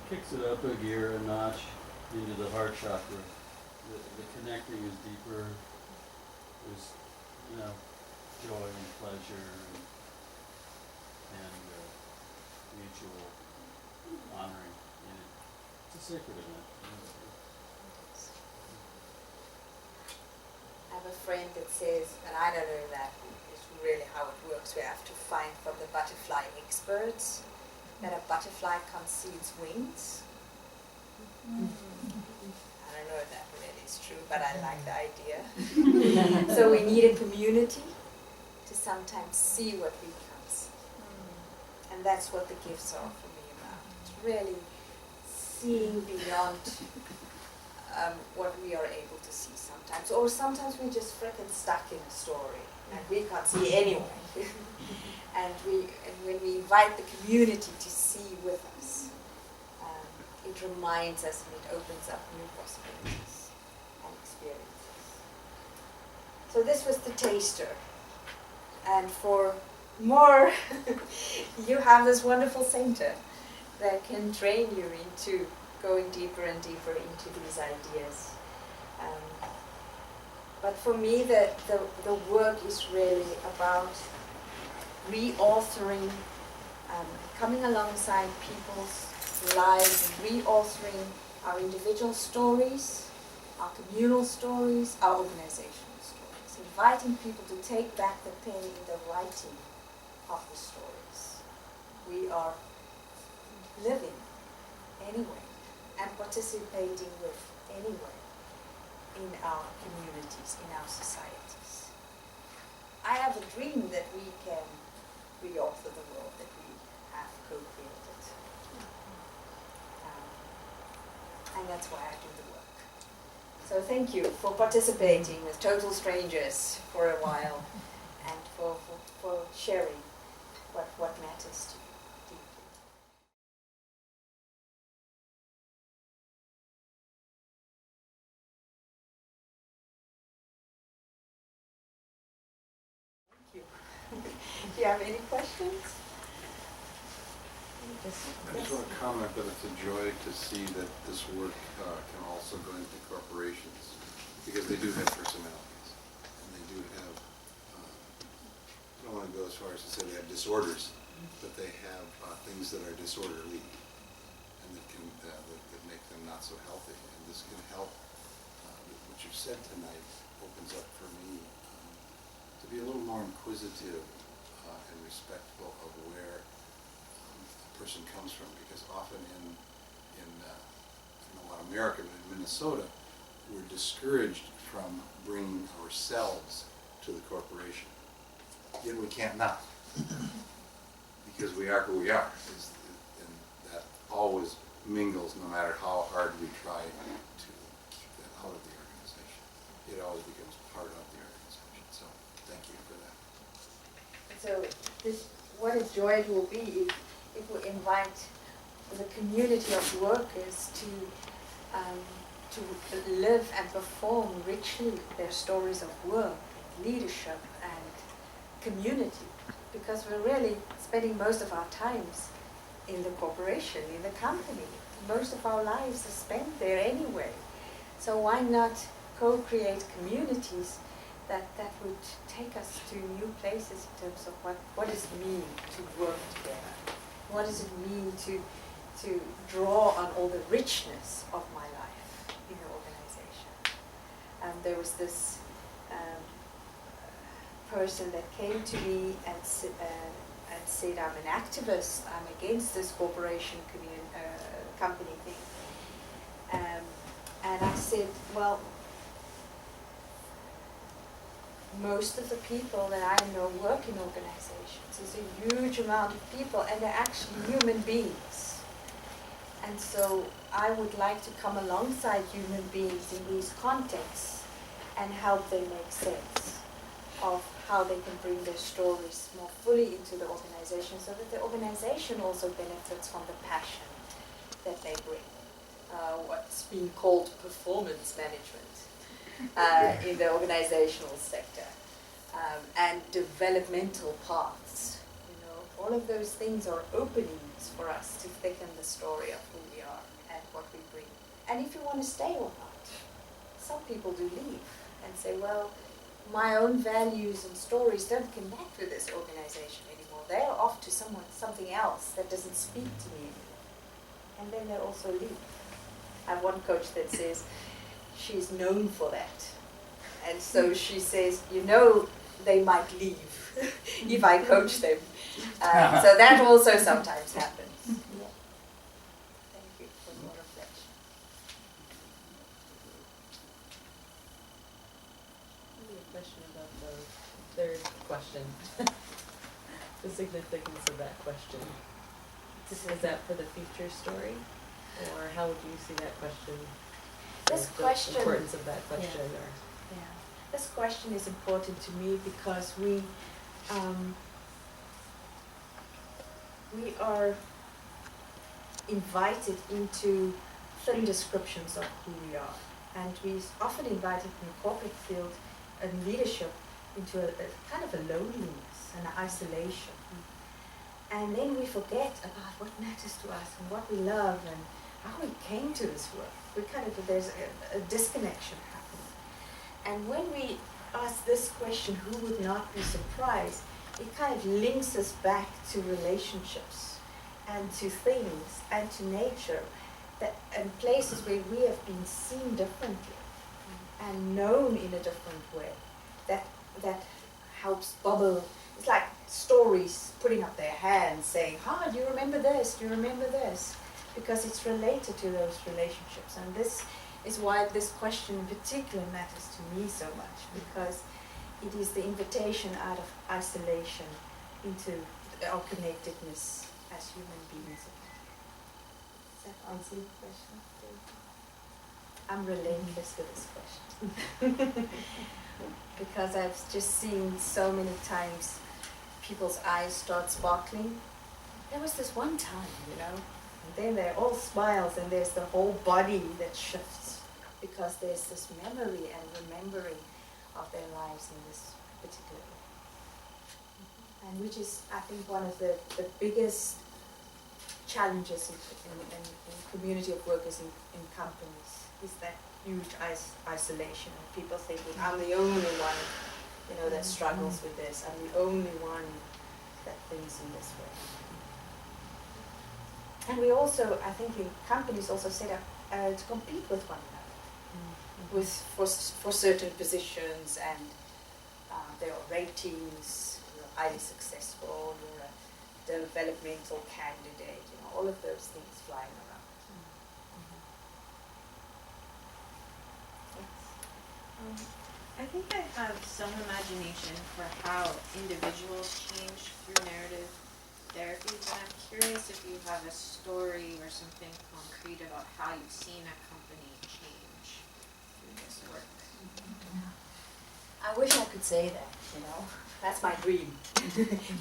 [SPEAKER 6] Kicks it up a gear, a notch into the heart chakra. The connecting is deeper. There's, joy and pleasure and mutual honoring in it. It's a sacred event.
[SPEAKER 2] I have a friend that says, and I don't know that is really how it works, we have to find from the butterfly experts that a butterfly can't see its wings. I don't know if that really is true, but I like the idea. So we need a community to sometimes see what we can't see. And that's what the gifts are for me about. To really seeing beyond what we are able to see sometimes. Or sometimes we're just freaking stuck in a story and we can't see anyway. And when we invite the community to see with us, it reminds us and it opens up new possibilities and experiences. So this was the taster. And for more, you have this wonderful center that can train you into going deeper and deeper into these ideas. But for me, the work is really about reauthoring, coming alongside people's lives and reauthoring our individual stories, our communal stories, our organizational stories, inviting people to take back the pen in the writing of the stories. We are living anyway and participating with anyway in our communities, in our societies. I have a dream that we can reauthor the world that we have co-created. And that's why I do the work. So thank you for participating with total strangers for a while and for sharing what matters to you deeply. Thank you. Do you have any questions?
[SPEAKER 12] I just want to comment that it's a joy to see that this work can also go into corporations, because they do have personalities, and they do have, I don't want to go as far as to say they have disorders, but they have things that are disorderly, and that make them not so healthy, and this can help. What you've said tonight opens up for me to be a little more inquisitive and respectful of where person comes from, because often in a lot of America, in Minnesota, we're discouraged from bringing ourselves to the corporation. Yet we can't not, because we are who we are, and that always mingles no matter how hard we try to keep that out of the organization. It always becomes part of the organization. So thank you for that.
[SPEAKER 2] So what a joy it will be if we invite the community of workers to live and perform richly their stories of work, leadership, and community, because we're really spending most of our times in the corporation, in the company. Most of our lives are spent there anyway. So why not co-create communities that would take us to new places in terms of what does it mean to work together? What does it mean to draw on all the richness of my life in the organization? There was this person that came to me and said, I'm an activist, I'm against this corporation company thing. And I said, well, most of the people that I know work in organizations. It's a huge amount of people, and they're actually human beings. And so I would like to come alongside human beings in these contexts and help them make sense of how they can bring their stories more fully into the organization, so that the organization also benefits from the passion that they bring. What's being called performance management in the organizational sector, and developmental paths. All of those things are openings for us to thicken the story of who we are and what we bring. And if you want to stay or not. Some people do leave and say, well, my own values and stories don't connect with this organization anymore. They're off to something else that doesn't speak to me anymore. And then they also leave. I have one coach that says she's known for that. And so she says, they might leave if I coach them. So that also sometimes happens. Yeah. Thank you for your reflection.
[SPEAKER 13] Maybe a question about the third question. The significance of that question. Is that for the future story? Or how would you see that question?
[SPEAKER 2] This
[SPEAKER 13] the
[SPEAKER 2] question-
[SPEAKER 13] importance of that question, or
[SPEAKER 2] Yeah, this question is important to me because we are invited into thin descriptions of who we are, and we often invited in the corporate field and leadership into a kind of a loneliness and an isolation. And then we forget about what matters to us and what we love and how we came to this work. There's a disconnection happening. And when we ask this question, who would not be surprised, it kind of links us back to relationships and to things and to nature and places where we have been seen differently and known in a different way. That helps bubble. It's like stories putting up their hands saying, do you remember this? Do you remember this? Because it's related to those relationships. And this is why this question in particular matters to me so much, because it is the invitation out of isolation into our connectedness as human beings. Does that answer your question? I'm relentless with this question. Because I've just seen so many times people's eyes start sparkling. There was this one time, and then they're all smiles and there's the whole body that shifts because there's this memory and remembering of their lives in this particular way. And which is, I think, one of the biggest challenges in community of workers in companies is that huge isolation of people thinking, I'm the only one, that struggles with this. I'm the only one that thinks in this way. And we also, I think, in companies also set up to compete with one another, for certain positions, and there are ratings. You're highly successful. You're a developmental candidate. All of those things flying around.
[SPEAKER 4] I think I have some imagination for how individuals change through narrative therapies, and I'm curious if you have a story or something concrete about how you've seen a company change through this work.
[SPEAKER 2] I wish I could say that, That's my dream.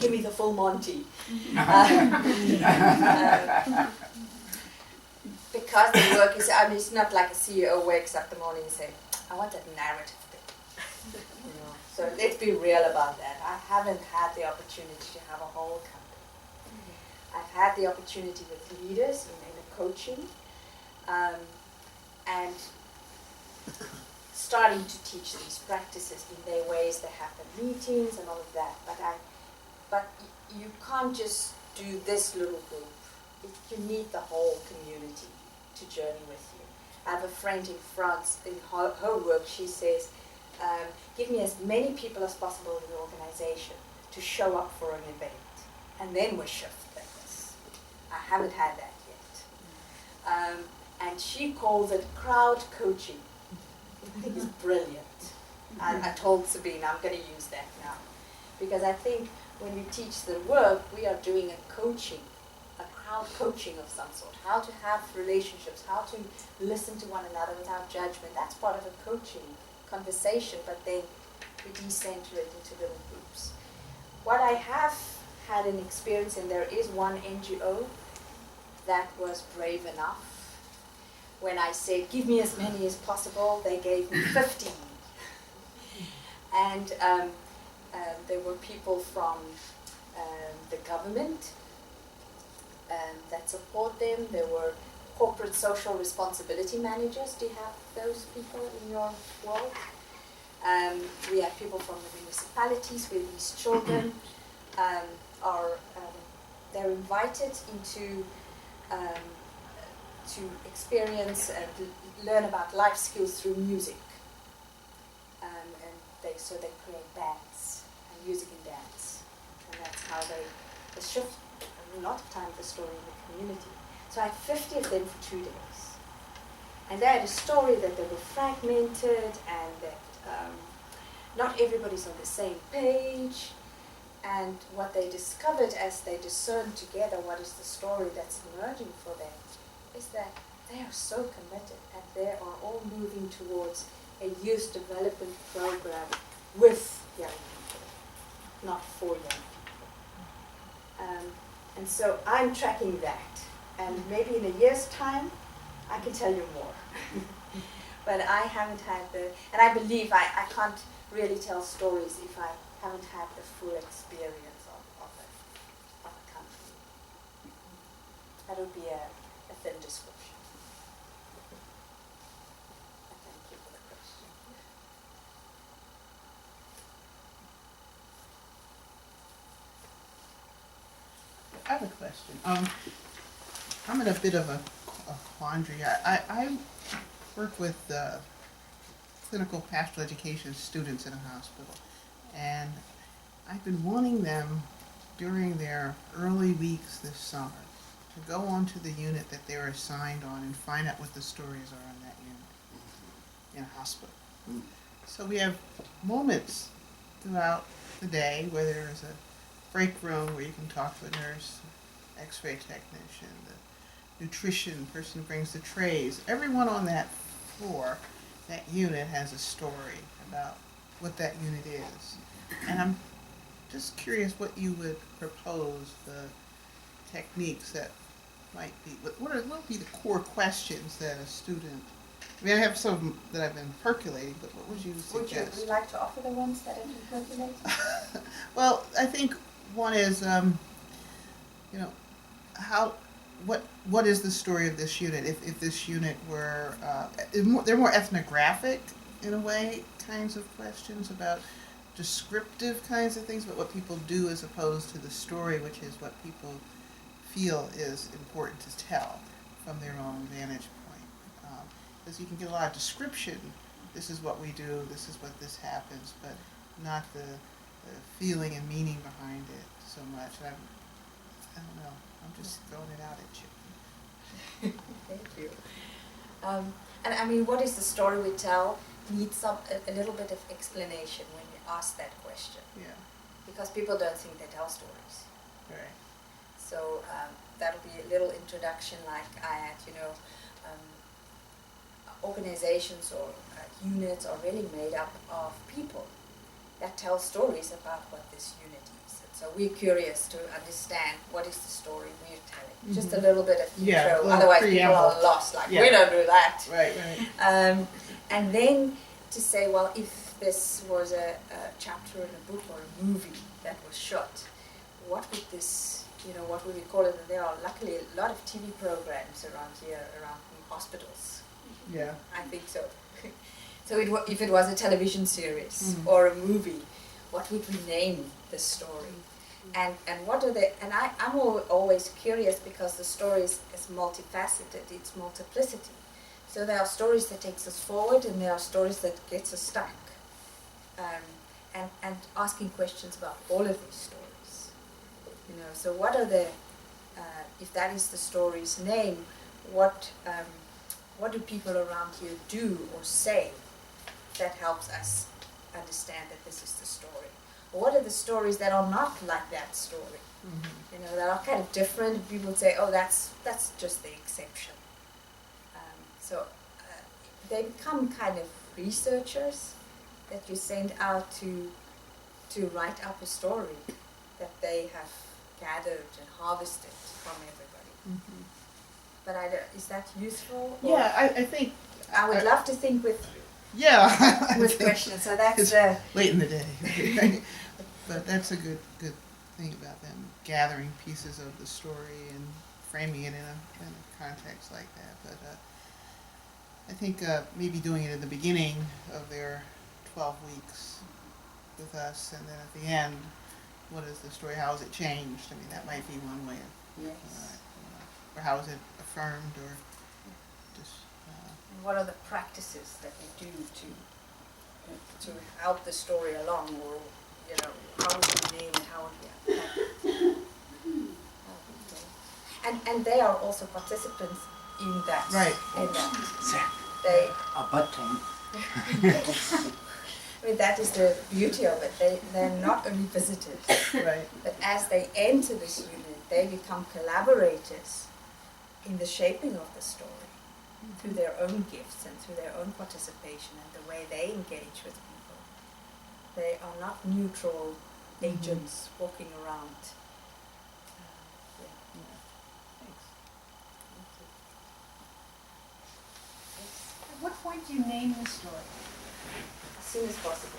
[SPEAKER 2] Give me the full Monty. Because the work is, it's not like a CEO wakes up in the morning and says, I want that narrative thing. So let's be real about that. I haven't had the opportunity to have a whole company. I've had the opportunity with leaders in the coaching, and starting to teach these practices in their ways. They have the meetings and all of that. But you can't just do this little group. You need the whole community to journey with you. I have a friend in France, in her work, she says, give me as many people as possible in the organization to show up for an event, and then we shift things. I haven't had that yet. And she calls it crowd coaching. I think it's brilliant. I told Sabine I'm going to use that now. Because I think when we teach the work, we are doing a coaching, a crowd coaching of some sort. How to have relationships, how to listen to one another without judgment. That's part of a coaching conversation, but then we decenter it into little groups. What I have had an experience, and there is one NGO that was brave enough. When I said, give me as many as possible, they gave me 15. And there were people from the government that support them. There were corporate social responsibility managers. Do you have those people in your world? We have people from the municipalities where these children they're invited into to experience and learn about life skills through music. So they create bands, and music and dance. And that's how they shift a lot of time the story in the community. So I had 50 of them for 2 days. And they had a story that they were fragmented and that not everybody's on the same page. And what they discovered as they discerned together what is the story that's emerging for them is that they are so committed and they are all moving towards a youth development program with young people, not for young people. And so I'm tracking that, and maybe in a year's time I can tell you more. But I haven't had and I believe I can't really tell stories if I haven't had the full experience of a company. That would be a thin description. But thank you for the question.
[SPEAKER 5] I have a question. I'm in a bit of a quandary. I work with clinical pastoral education students in a hospital, and I've been wanting them during their early weeks this summer to go onto the unit that they're assigned on and find out what the stories are on that unit in a hospital. So we have moments throughout the day where there is a break room where you can talk to a nurse, x-ray technician, the nutrition person who brings the trays. Everyone on that floor, that unit, has a story about what that unit is. And I'm just curious what you would propose, the techniques that might be, what would be the core questions that a student, I mean, I have some that I've been percolating, but what would you suggest?
[SPEAKER 2] Would you like to offer the ones that have been percolating?
[SPEAKER 5] Well, I think one is, what is the story of this unit? If this unit were, they're more ethnographic in a way, kinds of questions about descriptive kinds of things, but what people do as opposed to the story, which is what people feel is important to tell from their own vantage point. Because you can get a lot of description, this is what we do, this is what this happens, but not the feeling and meaning behind it so much. I don't know, I'm just throwing it out at you.
[SPEAKER 2] Thank you. And I mean, what is the story we tell needs a little bit of explanation when you ask that question.
[SPEAKER 5] Yeah.
[SPEAKER 2] Because people don't think they tell stories.
[SPEAKER 5] Right.
[SPEAKER 2] So that'll be a little introduction like I had, organizations or units are really made up of people that tell stories about what this unit is. And so we're curious to understand what is the story we're telling.
[SPEAKER 5] Mm-hmm.
[SPEAKER 2] Just a little bit of
[SPEAKER 5] Yeah,
[SPEAKER 2] intro, otherwise people
[SPEAKER 5] preamble.
[SPEAKER 2] are lost, like
[SPEAKER 5] Yeah.
[SPEAKER 2] we don't do that.
[SPEAKER 5] Right.
[SPEAKER 2] And then to say, well, if this was a chapter in a book or a movie that was shot, what would this, what would we call it? And there are luckily a lot of TV programs around here, around hospitals.
[SPEAKER 5] Yeah.
[SPEAKER 2] I think so. So if it was a television series or a movie, what would we name the story? And what are they? And I'm always curious because the story is multifaceted. It's multiplicity. So there are stories that takes us forward, and there are stories that gets us stuck. And asking questions about all of these stories. So what are the? If that is the story's name, what do people around here do or say that helps us understand that this is the story? Or what are the stories that are not like that story?
[SPEAKER 5] Mm-hmm.
[SPEAKER 2] That are kind of different. People would say, oh, that's just the exception. So they become kind of researchers that you send out to write up a story that they have gathered and harvested from everybody.
[SPEAKER 5] Mm-hmm.
[SPEAKER 2] But is that useful?
[SPEAKER 5] Yeah, I think.
[SPEAKER 2] I would love to think with questions. So that's
[SPEAKER 5] it's late in the day, right? But that's a good thing about them gathering pieces of the story and framing it in a context like that. But I think maybe doing it at the beginning of their 12 weeks with us, and then at the end, what is the story? How has it changed? I mean, that might be one way of looking at it. Or how is it affirmed, or just.
[SPEAKER 2] And what are the practices that we do to help the story along, or how would we name it? How would we? And they are also participants in that.
[SPEAKER 5] Right.
[SPEAKER 2] In that. They.
[SPEAKER 1] A butt tank.
[SPEAKER 2] I mean, that is the beauty of it. They're not only visitors,
[SPEAKER 5] Right.
[SPEAKER 2] but as they enter this unit, they become collaborators in the shaping of the story, through their own gifts and through their own participation and the way they engage with people. They are not neutral agents walking around.
[SPEAKER 3] At what point do you name the story?
[SPEAKER 2] As soon as possible.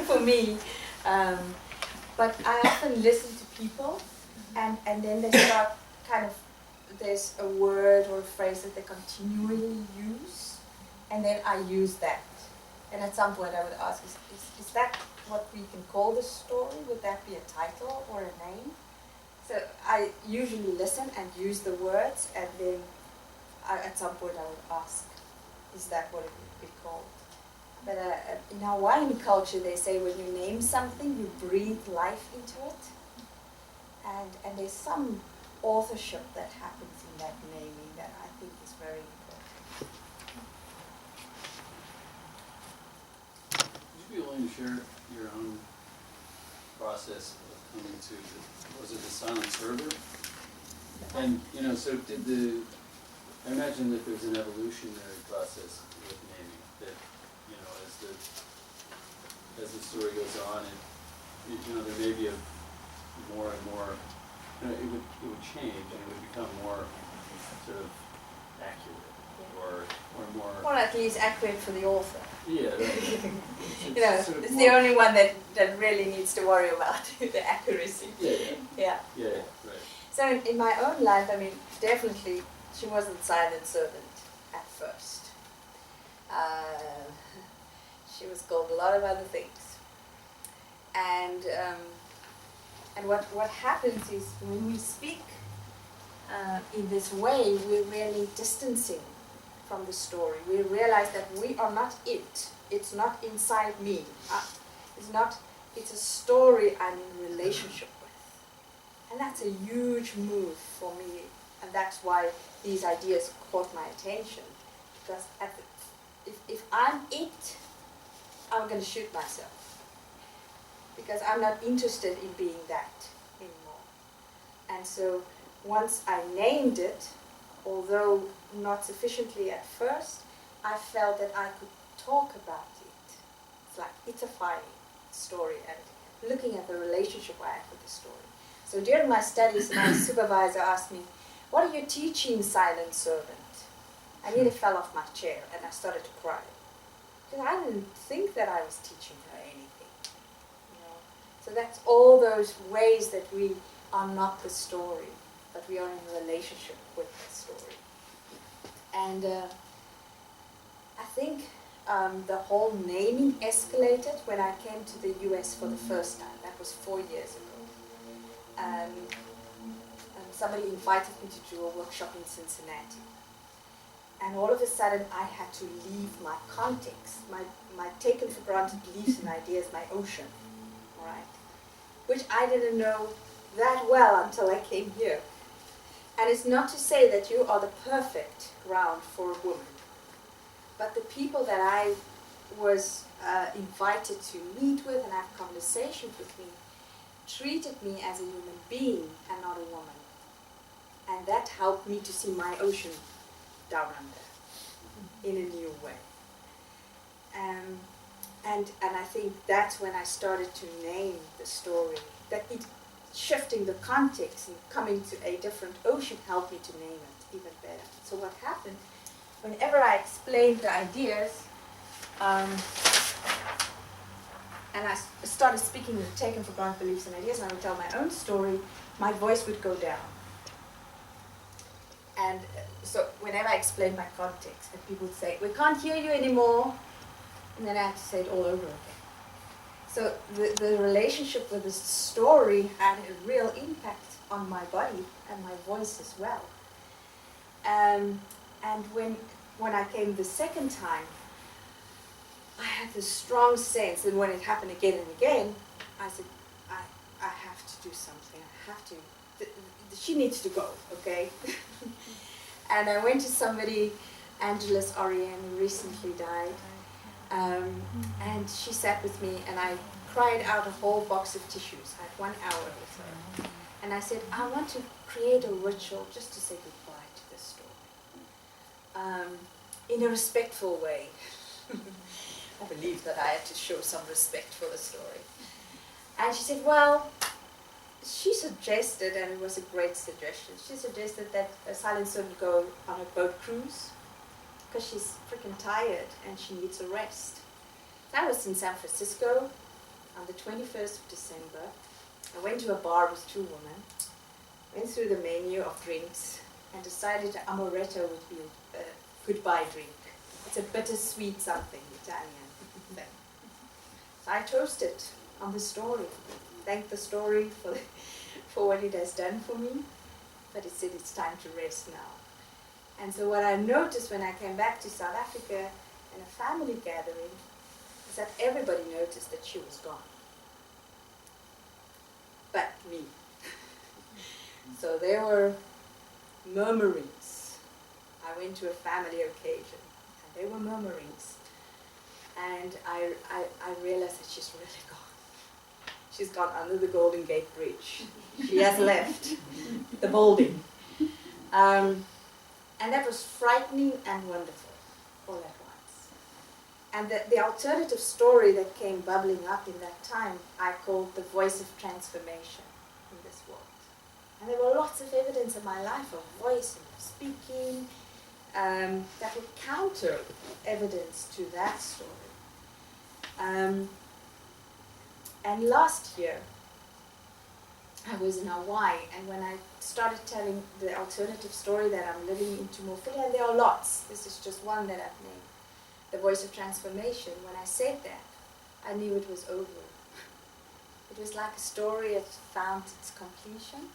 [SPEAKER 2] For me. But I often listen to people and then they start kind of, there's a word or a phrase that they continually use, and then I use that. And at some point I would ask, is that what we can call the story? Would that be a title or a name? So I usually listen and use the words, and then at some point I would ask, is that what it would be called? But in Hawaiian culture, they say when you name something, you breathe life into it. And there's some authorship that happens in that naming that I think is very important.
[SPEAKER 6] Would you be willing to share your own process of coming to was it the silent server? And, so I imagine that there's an evolutionary process with naming that, as the story goes on, and there may be more and more, it would change and it would become more sort of accurate or more.
[SPEAKER 2] Or at least accurate for the author.
[SPEAKER 6] Yeah, right. Sort of
[SPEAKER 2] It's
[SPEAKER 6] more,
[SPEAKER 2] the only one that really needs to worry about the accuracy.
[SPEAKER 6] Yeah, right.
[SPEAKER 2] So in my own life, definitely she wasn't silent servant at first. She was called a lot of other things. And what happens is when we speak in this way, we're really distancing from the story. We realize that we are not it. It's not inside me. It's a story I'm in relationship with. And that's a huge move for me. And that's why these ideas caught my attention. Because if I'm it, I'm going to shoot myself. Because I'm not interested in being that anymore. And so once I named it, although not sufficiently at first, I felt that I could talk about it. It's like itifying the story and looking at the relationship I have with the story. So during my studies, my supervisor asked me, "What are you teaching, silent servant?" I nearly fell off my chair and I started to cry. Because I didn't think that I was teaching her anything. So that's all those ways that we are not the story, but we are in a relationship with the story. And I think the whole naming escalated when I came to the US for the first time. That was 4 years ago. And somebody invited me to do a workshop in Cincinnati. And all of a sudden I had to leave my context, my taken for granted beliefs and ideas, my ocean, right? Which I didn't know that well until I came here. And it's not to say that you are the perfect ground for a woman. But the people that I was invited to meet with and have conversations with me treated me as a human being and not a woman. And that helped me to see my ocean down under in a new way. And I think that's when I started to name the story. That shifting the context and coming to a different ocean helped me to name it even better. So what happened, whenever I explained the ideas, and I started speaking with taken for granted beliefs and ideas, and I would tell my own story, my voice would go down. And so whenever I explained my context, and people would say, "We can't hear you anymore," and then I had to say it all over again. So the relationship with the story had a real impact on my body and my voice as well. And when I came the second time, I had this strong sense, and when it happened again and again, I said, I have to do something. I have to. She needs to go, okay? And I went to somebody, Angeles Orion, who recently died, and she sat with me, and I cried out a whole box of tissues. I had 1 hour with her. And I said, I want to create a ritual just to say goodbye in a respectful way. I believe that I had to show some respect for the story. And she said, well, she suggested, and it was a great suggestion, she suggested that Silent Servant go on a boat cruise because she's freaking tired and she needs a rest. I was in San Francisco on the 21st of December. I went to a bar with two women, went through the menu of drinks, and decided amaretto would be a goodbye drink. It's a bittersweet something, Italian thing. So I toasted on the story, thanked the story for what it has done for me, but it said it's time to rest now. And so what I noticed when I came back to South Africa in a family gathering is that everybody noticed that she was gone. But me. So there were murmurings. I went to a family occasion, and there were murmurings. And I realized that she's really gone. She's gone under the Golden Gate Bridge. She has left the building. And that was frightening and wonderful all at once. And the alternative story that came bubbling up in that time, I called the voice of transformation in this world. And there were lots of evidence in my life of voice and of speaking that would counter evidence to that story. And last year, I was in Hawaii, and when I started telling the alternative story that I'm living into more fully, and there are lots, this is just one that I've named, the voice of transformation, when I said that, I knew it was over. It was like a story that found its completion,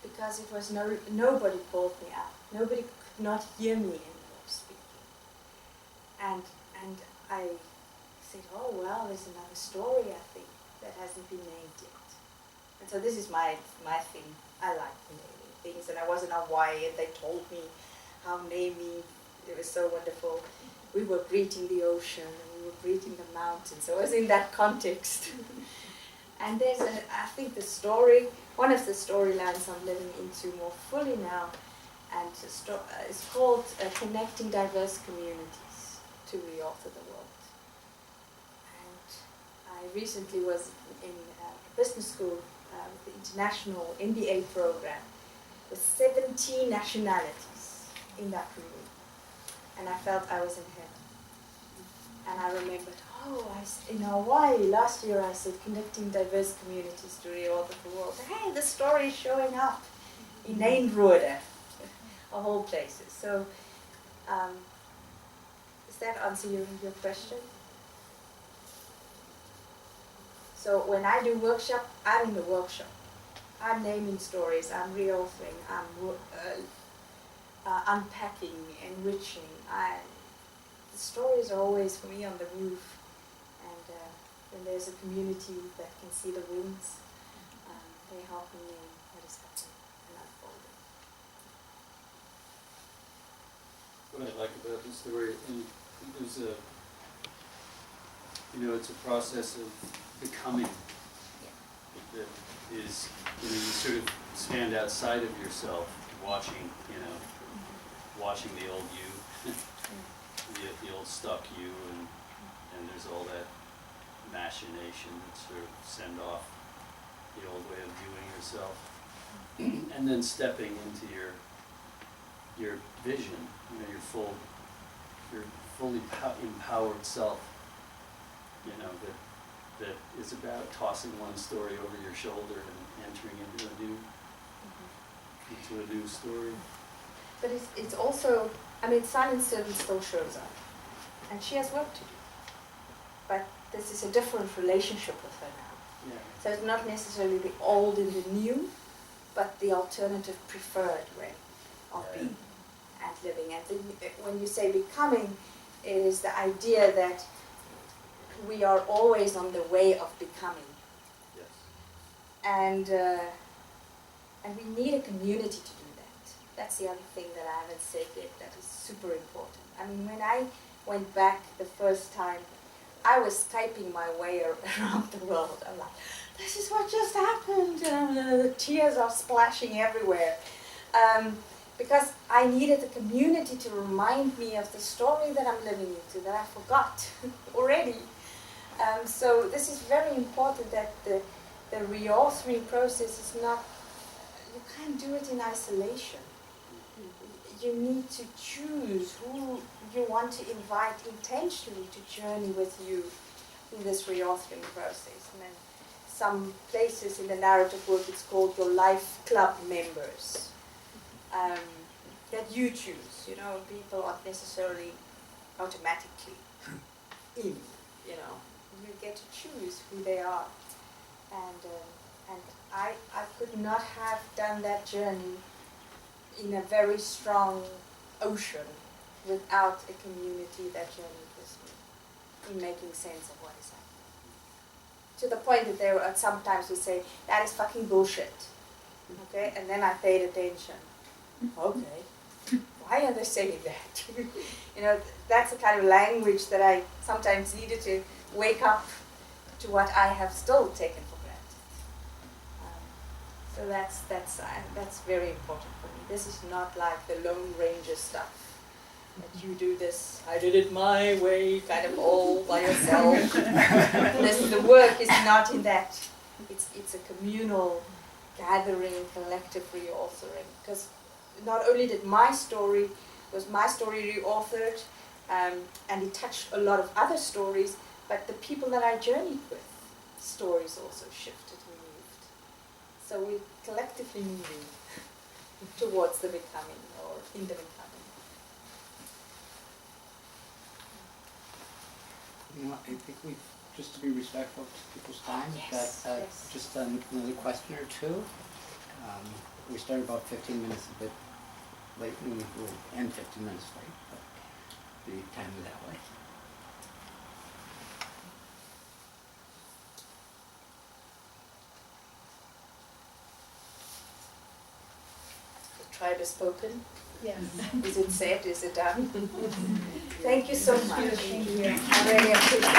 [SPEAKER 2] because it was nobody called me out. Nobody could not hear me anymore speaking. And I said, oh well, there's another story, I think, that hasn't been named yet. And so this is my thing. I like naming things. And I was in Hawaii, and they told me how naming, it was so wonderful. We were greeting the ocean, and we were greeting the mountains. So I was in that context. And there's I think the story, one of the storylines I'm living into more fully now, and it's called Connecting Diverse Communities to Reauthor the World. I recently was in business school with the international MBA program with 17 nationalities in that room. And I felt I was in heaven. And I remembered, in Hawaii last year I said connecting diverse communities to reauthor the world. Hey, the story is showing up in Eindhoven, of all places. So, does that answer your question? So when I do workshop, I'm in the workshop. I'm naming stories, I'm reauthoring, I'm unpacking, enriching. The stories are always for me on the roof. And when there's a community that can see the wings, they help me in what is happening and unfolding.
[SPEAKER 6] What I like about the story, and there's it's a process of becoming that is, you sort of stand outside of yourself, watching the old you, the old stuck you, and there's all that machination that sort of send off the old way of viewing yourself, and then stepping into your vision, your fully empowered self, that is about tossing one story over your shoulder and entering into a new story.
[SPEAKER 2] But it's also, Silent Servant still shows up, and she has work to do. But this is a different relationship with her now.
[SPEAKER 6] Yeah.
[SPEAKER 2] So it's not necessarily the old and the new, but the alternative preferred way of being and living. And when you say becoming, it is the idea that we are always on the way of becoming.
[SPEAKER 6] Yes.
[SPEAKER 2] And we need a community to do that. That's the other thing that I haven't said yet that is super important. When I went back the first time, I was Skyping my way around the world. I'm like, this is what just happened. And the tears are splashing everywhere. because I needed a community to remind me of the story that I'm living into, that I forgot already. So this is very important, that the reauthoring process is not, you can't do it in isolation. You need to choose who you want to invite intentionally to journey with you in this reauthoring process. And then some places in the narrative work, it's called your life club members. That you choose, you know, people aren't necessarily automatically in, you know. You get to choose who they are. And I could not have done that journey in a very strong ocean without a community that journeyed with me in making sense of what is happening. To the point that they were sometimes would say, that is fucking bullshit. Okay, and then I paid attention. Okay, why are they saying that? You know, that's the kind of language that I sometimes needed to wake up to what I have still taken for granted. So that's very important for me. This is not like the Lone Ranger stuff. That you do this, I did it my way, kind of all by yourself. The work is not in that. It's a communal gathering, collective reauthoring. Because not only did my story reauthored, and it touched a lot of other stories, but the people that I journeyed with, stories also shifted and moved. So we're collectively moving towards the becoming, or in the becoming.
[SPEAKER 1] You know, I think we, just to be respectful to people's time,
[SPEAKER 2] Yes,
[SPEAKER 1] that
[SPEAKER 2] yes.
[SPEAKER 1] just another question or two. We started about 15 minutes a bit late, and we'll end 15 minutes late, but the time is that way.
[SPEAKER 2] The tribe has spoken.
[SPEAKER 7] Yes.
[SPEAKER 2] Is it said? Is it done? Thank you so much.
[SPEAKER 7] Thank you.
[SPEAKER 2] I really appreciate